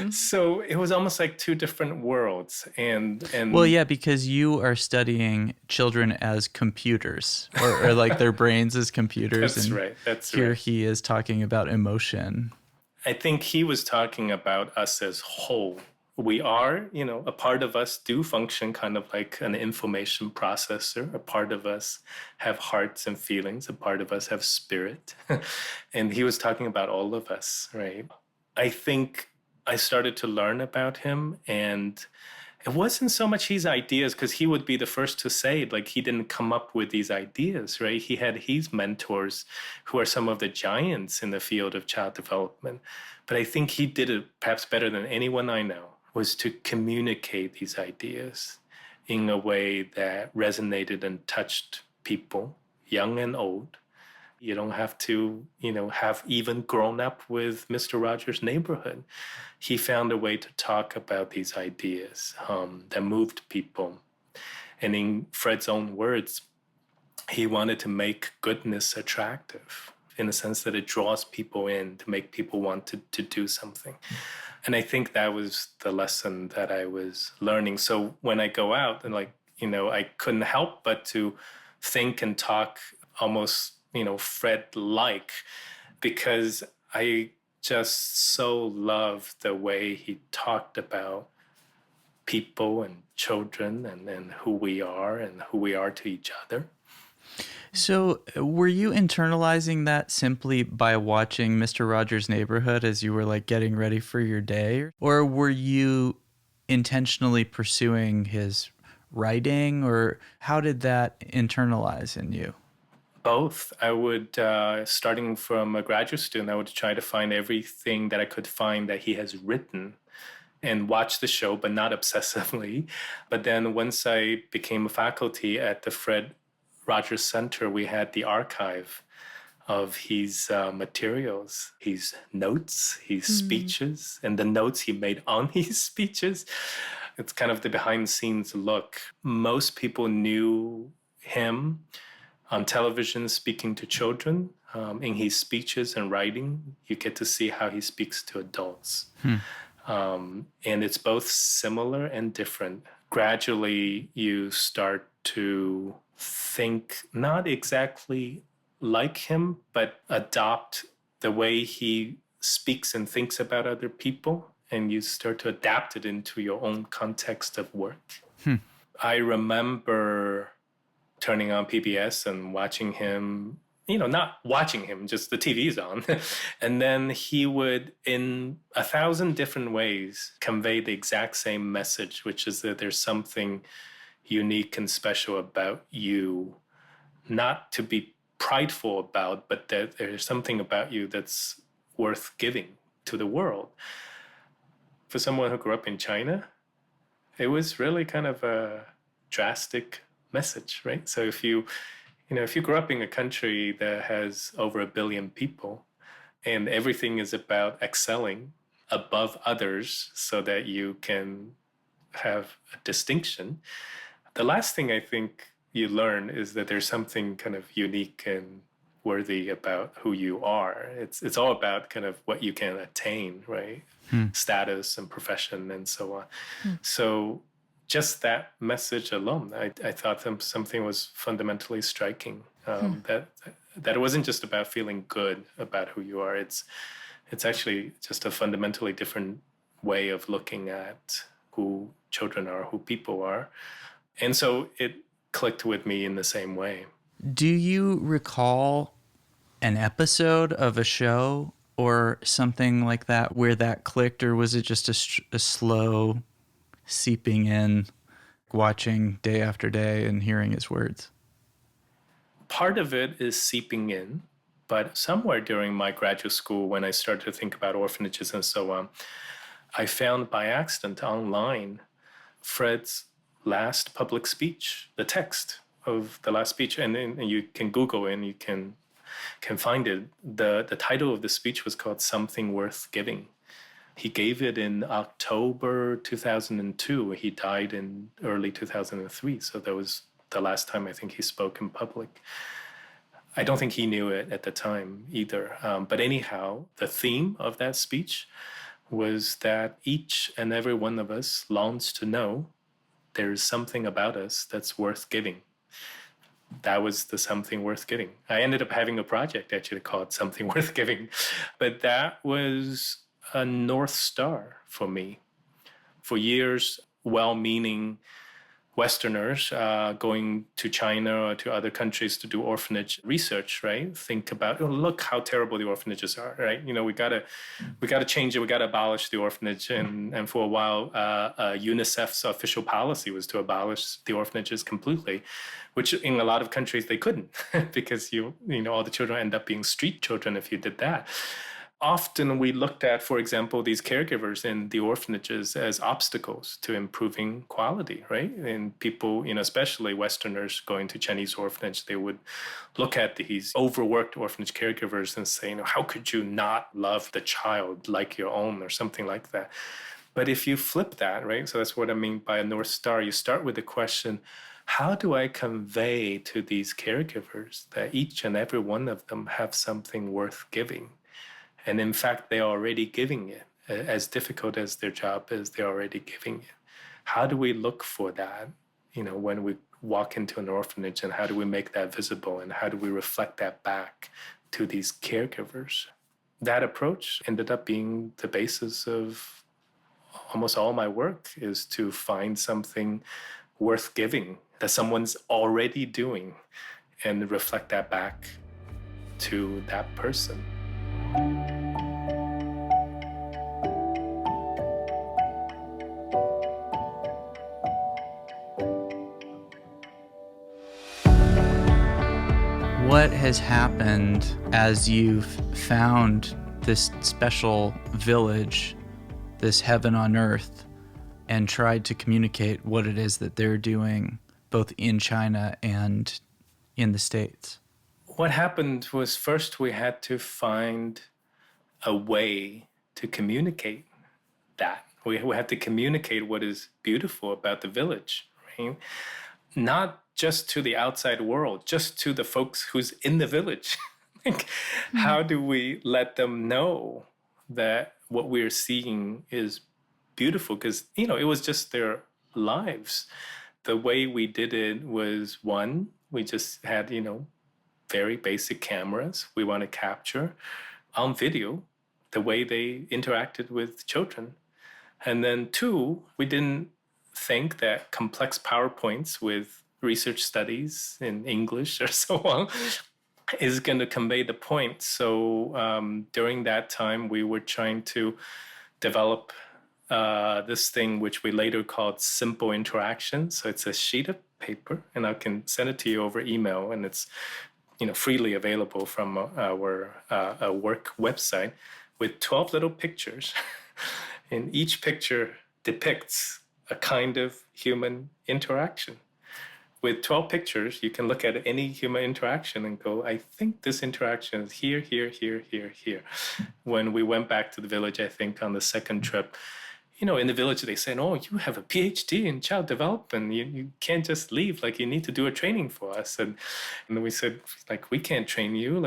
So it was almost like two different worlds. Well, yeah, because you are studying children as computers or like their brains as computers. That's right. Here he is talking about emotion. I think he was talking about us as whole. We are, a part of us do function kind of like an information processor. A part of us have hearts and feelings. A part of us have spirit. And he was talking about all of us, right? I think I started to learn about him, and it wasn't so much his ideas, because he would be the first to say it. Like, he didn't come up with these ideas, right? He had his mentors who are some of the giants in the field of child development. But I think he did it perhaps better than anyone I know, was to communicate these ideas in a way that resonated and touched people, young and old. You don't have to, have even grown up with Mr. Rogers' Neighborhood. He found a way to talk about these ideas that moved people. And in Fred's own words, he wanted to make goodness attractive, in the sense that it draws people in to make people want to do something. And I think that was the lesson that I was learning. So when I go out and I couldn't help but to think and talk almost, Fred-like, because I just so loved the way he talked about people and children and who we are and who we are to each other. So were you internalizing that simply by watching Mr. Rogers' Neighborhood as you were getting ready for your day? Or were you intentionally pursuing his writing, or how did that internalize in you? Both. I would, starting from a graduate student, I would try to find everything that I could find that he has written and watch the show, but not obsessively. But then once I became a faculty at the Fred Rogers Center, we had the archive of his materials, his notes, his speeches, and the notes he made on his speeches. It's kind of the behind-the-scenes look. Most people knew him on television speaking to children. In his speeches and writing, you get to see how he speaks to adults. And it's both similar and different. Gradually, you start to think not exactly like him, but adopt the way he speaks and thinks about other people, and you start to adapt it into your own context of work. I remember turning on PBS and watching him, not watching him, just the TV's on. And then he would, in 1,000 different ways, convey the exact same message, which is that there's something unique and special about you, not to be prideful about, but that there's something about you that's worth giving to the world. For someone who grew up in China, it was really kind of a drastic message, right? So if you grew up in a country that has over 1 billion people and everything is about excelling above others so that you can have a distinction, the last thing I think you learn is that there's something kind of unique and worthy about who you are. It's all about kind of what you can attain, right? Status and profession and so on. So just that message alone, I thought something was fundamentally striking. That it wasn't just about feeling good about who you are. It's actually just a fundamentally different way of looking at who children are, who people are. And so it clicked with me in the same way. Do you recall an episode of a show or something like that where that clicked, or was it just a slow seeping in, watching day after day and hearing his words? Part of it is seeping in, but somewhere during my graduate school, when I started to think about orphanages and so on, I found by accident online Fred's last public speech, the text of the last speech, and you can Google it and you can find it. The title of the speech was called "Something Worth Giving," He gave it in October 2002. He died in early 2003. So that was the last time I think he spoke in public. I don't think he knew it at the time either. But anyhow, the theme of that speech was that each and every one of us longs to know there is something about us that's worth giving. That was the something worth giving. I ended up having a project actually called Something Worth Giving, but that was a North Star for me. For years, well-meaning Westerners going to China or to other countries to do orphanage research, right? Think about, oh, look how terrible the orphanages are, right? We gotta change it. We gotta abolish the orphanage. And for a while, UNICEF's official policy was to abolish the orphanages completely, which in a lot of countries they couldn't because all the children end up being street children if you did that. Often we looked at, for example, these caregivers in the orphanages as obstacles to improving quality, right? And people, especially Westerners going to Chinese orphanage, they would look at these overworked orphanage caregivers and say, how could you not love the child like your own or something like that? But if you flip that, right? So that's what I mean by a North Star. You start with the question, how do I convey to these caregivers that each and every one of them have something worth giving? And in fact, they're already giving it. As difficult as their job is, they're already giving it. How do we look for that, when we walk into an orphanage, and how do we make that visible, and how do we reflect that back to these caregivers? That approach ended up being the basis of almost all my work, is to find something worth giving that someone's already doing and reflect that back to that person. What has happened as you've found this special village, this heaven on earth, and tried to communicate what it is that they're doing both in China and in the States? What happened was, first we had to find a way to communicate that. We had to communicate what is beautiful about the village, right? Not just to the outside world, just to the folks who's in the village. How do we let them know that what we're seeing is beautiful? Because, it was just their lives. The way we did it was, one, we just had, very basic cameras. We want to capture on video the way they interacted with children. And then two, we didn't think that complex PowerPoints with research studies in English or so on is going to convey the point. So during that time, we were trying to develop this thing, which we later called simple interaction. So it's a sheet of paper, and I can send it to you over email, and it's freely available from our work website, with 12 little pictures. And each picture depicts a kind of human interaction. With 12 pictures, you can look at any human interaction and go, I think this interaction is here, here, here, here, here. When we went back to the village, I think on the second trip, in the village, they said, oh, you have a PhD in child development. You can't just leave. You need to do a training for us. And we said, we can't train you.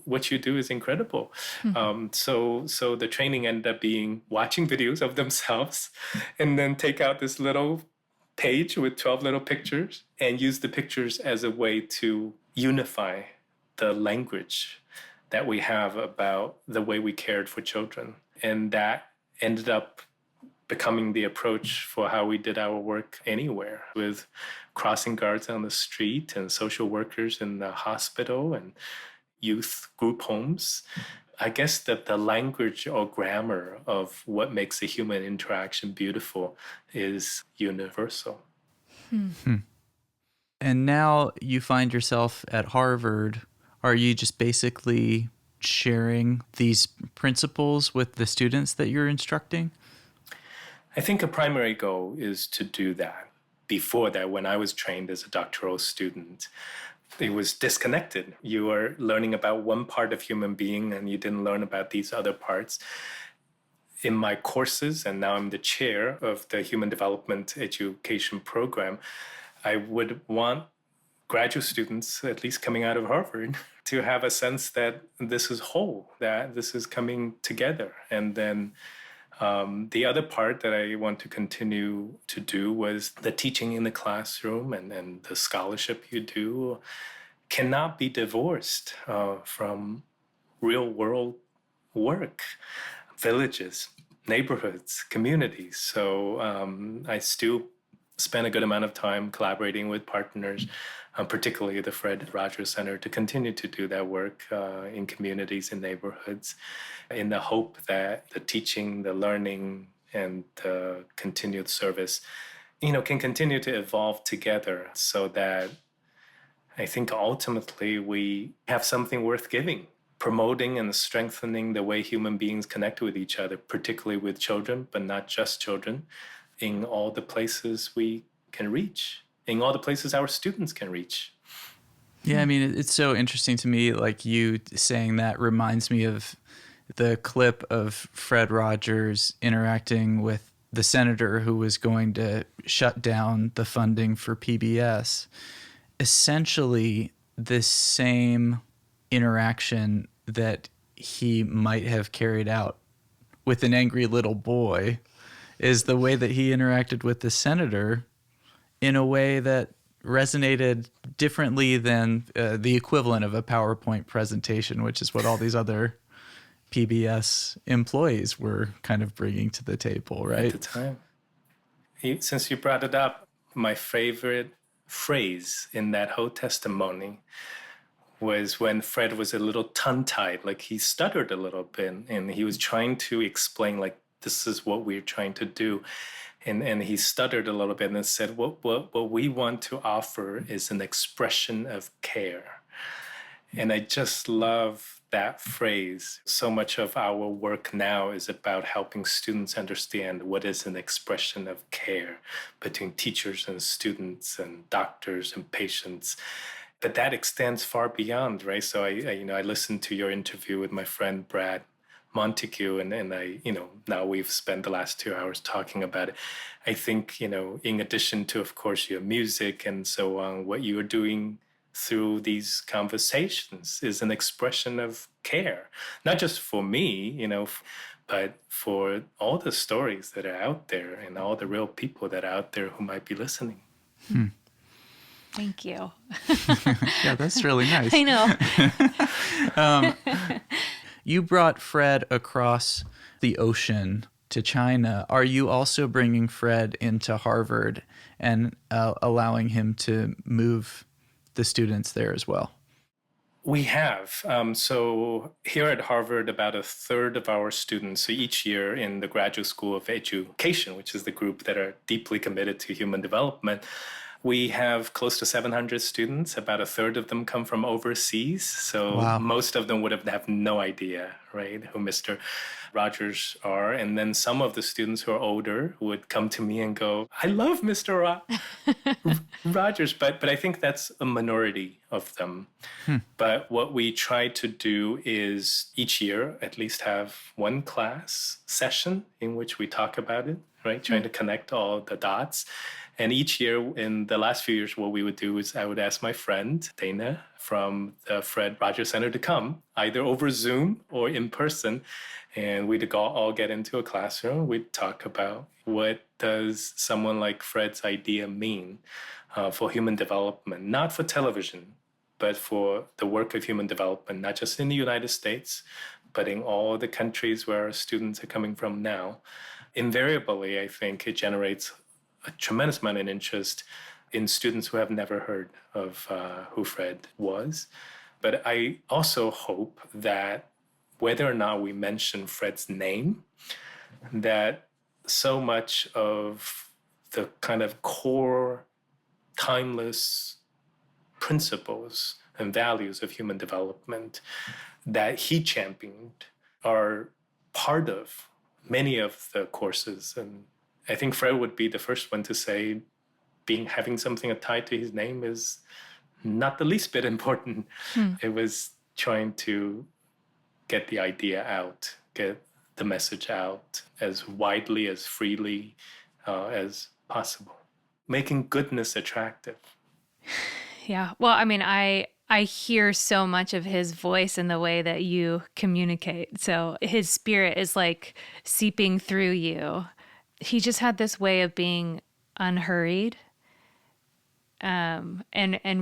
What you do is incredible. Mm-hmm. So the training ended up being watching videos of themselves and then take out this little page with 12 little pictures and use the pictures as a way to unify the language that we have about the way we cared for children. And that ended up becoming the approach for how we did our work anywhere, with crossing guards on the street and social workers in the hospital and youth group homes. I guess that the language or grammar of what makes a human interaction beautiful is universal. And now you find yourself at Harvard. Are you just basically sharing these principles with the students that you're instructing? I think a primary goal is to do that. Before that, when I was trained as a doctoral student, it was disconnected. You were learning about one part of human being and you didn't learn about these other parts. in my courses, and now I'm the chair of the Human Development Education Program, I would want graduate students, at least coming out of Harvard, to have a sense that this is whole, that this is coming together. And then the other part that I want to continue to do was the teaching in the classroom and the scholarship you do cannot be divorced from real world work, villages, neighborhoods, communities. So I still spend a good amount of time collaborating with partners, particularly the Fred Rogers Center, to continue to do that work in communities and neighborhoods in the hope that the teaching, the learning, and the continued service, can continue to evolve together so that I think ultimately we have something worth giving, promoting and strengthening the way human beings connect with each other, particularly with children, but not just children, in all the places we can reach, in all the places our students can reach. Yeah, I mean, it's so interesting to me, like you saying that reminds me of the clip of Fred Rogers interacting with the senator who was going to shut down the funding for PBS. Essentially, the same interaction that he might have carried out with an angry little boy is the way that he interacted with the senator in a way that resonated differently than the equivalent of a PowerPoint presentation, which is what all these other PBS employees were kind of bringing to the table, right? At the time. Since you brought it up, my favorite phrase in that whole testimony was when Fred was a little tongue-tied, like he stuttered a little bit, and he was trying to explain, like, this is what we're trying to do. And he stuttered a little bit and said, what we want to offer is an expression of care. And I just love that phrase. So much of our work now is about helping students understand what is an expression of care between teachers and students and doctors and patients. But that extends far beyond, right? So I listened to your interview with my friend Brad Montague, and I, now we've spent the last 2 hours talking about it. I think, in addition to, of course, your music and so on, what you are doing through these conversations is an expression of care, not just for me, but for all the stories that are out there and all the real people that are out there who might be listening. Thank you. Yeah, that's really nice. I know. You brought Fred across the ocean to China. Are you also bringing Fred into Harvard and allowing him to move the students there as well? We have. So here at Harvard, about a third of our students, so each year in the Graduate School of Education, which is the group that are deeply committed to human development, we have close to 700 students. About a third of them come from overseas. So Wow. Most of them would have no idea, right, who Mr. Rogers are. And then some of the students who are older would come to me and go, I love Mr. Rogers. But I think that's a minority of them. But what we try to do is each year at least have one class session in which we talk about it, right? Trying to connect all the dots. And each year, in the last few years, what we would do is I would ask my friend, Dana, from the Fred Rogers Center to come, either over Zoom or in person. And we'd all get into a classroom. We'd talk about what does someone like Fred's idea mean for human development, not for television, but for the work of human development, not just in the United States, but in all the countries where our students are coming from now. Invariably, I think it generates a tremendous amount of interest in students who have never heard of who Fred was. But I also hope that whether or not we mention Fred's name, that so much of the kind of core, timeless principles and values of human development that he championed are part of many of the courses. And I think Fred would be the first one to say having something tied to his name is not the least bit important. It was trying to get the idea out, get the message out as widely, as freely as possible, making goodness attractive. Yeah. Well, I mean, I hear so much of his voice in the way that you communicate. So his spirit is like seeping through you. He just had this way of being unhurried, and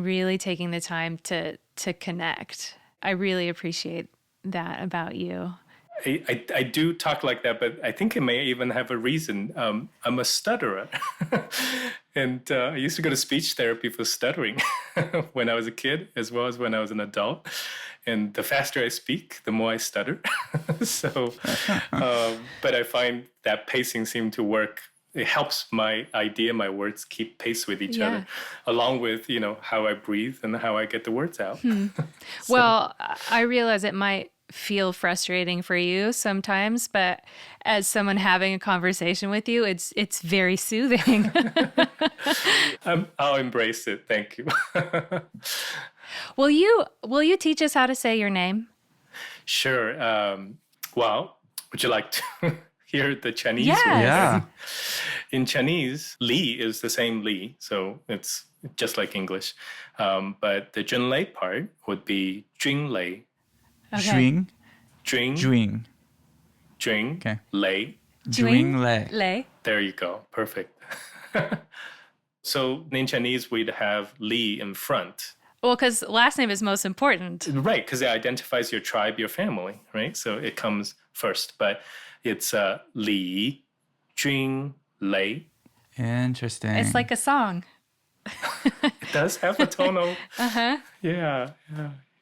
really taking the time to connect. I really appreciate that about you. I do talk like that, but I think it may even have a reason. I'm a stutterer. And I used to go to speech therapy for stuttering when I was a kid, as well as when I was an adult. And the faster I speak, the more I stutter. So, but I find that pacing seemed to work. It helps my words keep pace with each other, along with, how I breathe and how I get the words out. So. Well, I realize it might feel frustrating for you sometimes, but as someone having a conversation with you, it's very soothing. I'll embrace it. Thank you. Will you teach us how to say your name? Sure. Well, would you like to hear the Chinese Yes. word? Yeah. In Chinese, Li is the same Li, so it's just like English. But the Junlei part would be Junlei. Juing. Jun, Juing. Okay. Lei. Junlei. Lei. There you go. Perfect. So in Chinese, we'd have Li in front. Well, because last name is most important. Right, because it identifies your tribe, your family, right? So it comes first. But it's Li, Jun, Lei. Interesting. It's like a song. It does have a tonal. Yeah.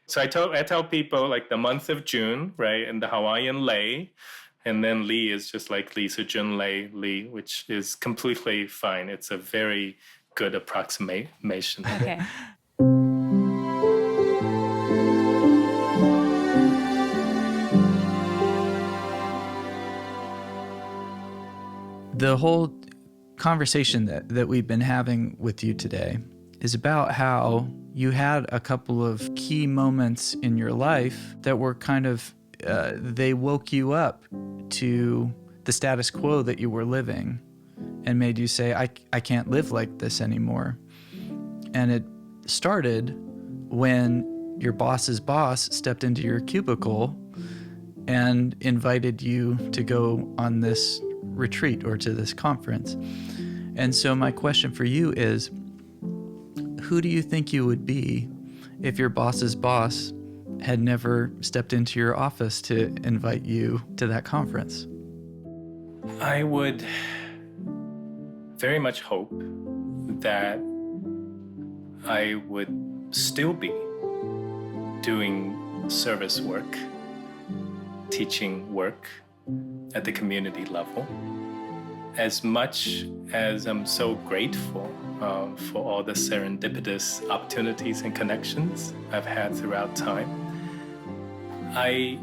So I tell people like the month of June, right, and the Hawaiian Lei, and then Li is just like Li, so Junlei Li, which is completely fine. It's a very good approximation. Okay. The whole conversation that we've been having with you today is about how you had a couple of key moments in your life that were kind of, they woke you up to the status quo that you were living and made you say, I can't live like this anymore. And it started when your boss's boss stepped into your cubicle and invited you to go on this retreat or to this conference. And so my question for you is, who do you think you would be if your boss's boss had never stepped into your office to invite you to that conference? I would very much hope that I would still be doing service work, teaching work at the community level. As much as I'm so grateful for all the serendipitous opportunities and connections I've had throughout time, I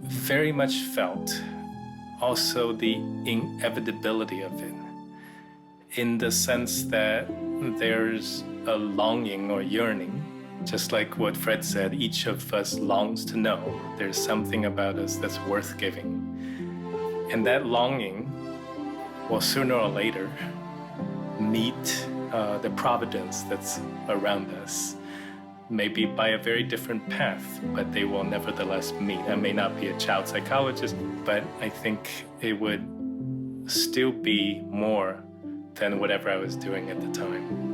very much felt also the inevitability of it, in the sense that there's a longing or yearning, just like what Fred said, each of us longs to know there's something about us that's worth giving. And that longing will sooner or later meet the providence that's around us, maybe by a very different path, but they will nevertheless meet. I may not be a child psychologist, but I think it would still be more than whatever I was doing at the time.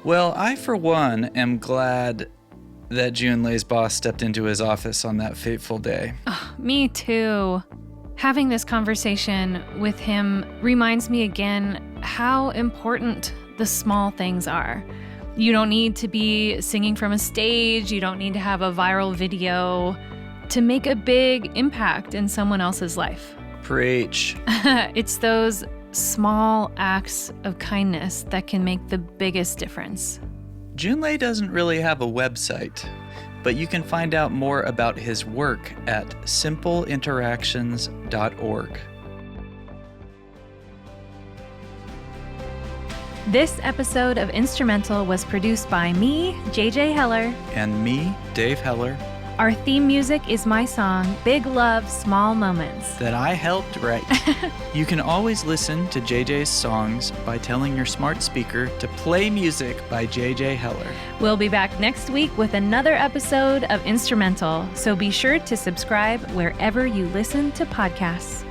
Well, I, for one, am glad that Junlei's boss stepped into his office on that fateful day. Oh, me too. Having this conversation with him reminds me again how important the small things are. You don't need to be singing from a stage. You don't need to have a viral video to make a big impact in someone else's life. Preach. It's those small acts of kindness that can make the biggest difference. Junlei doesn't really have a website, but you can find out more about his work at simpleinteractions.org. This episode of Instrumental was produced by me, JJ Heller. And me, Dave Heller. Our theme music is my song, Big Love, Small Moments, that I helped write. You can always listen to JJ's songs by telling your smart speaker to play music by JJ Heller. We'll be back next week with another episode of Instrumental, so be sure to subscribe wherever you listen to podcasts.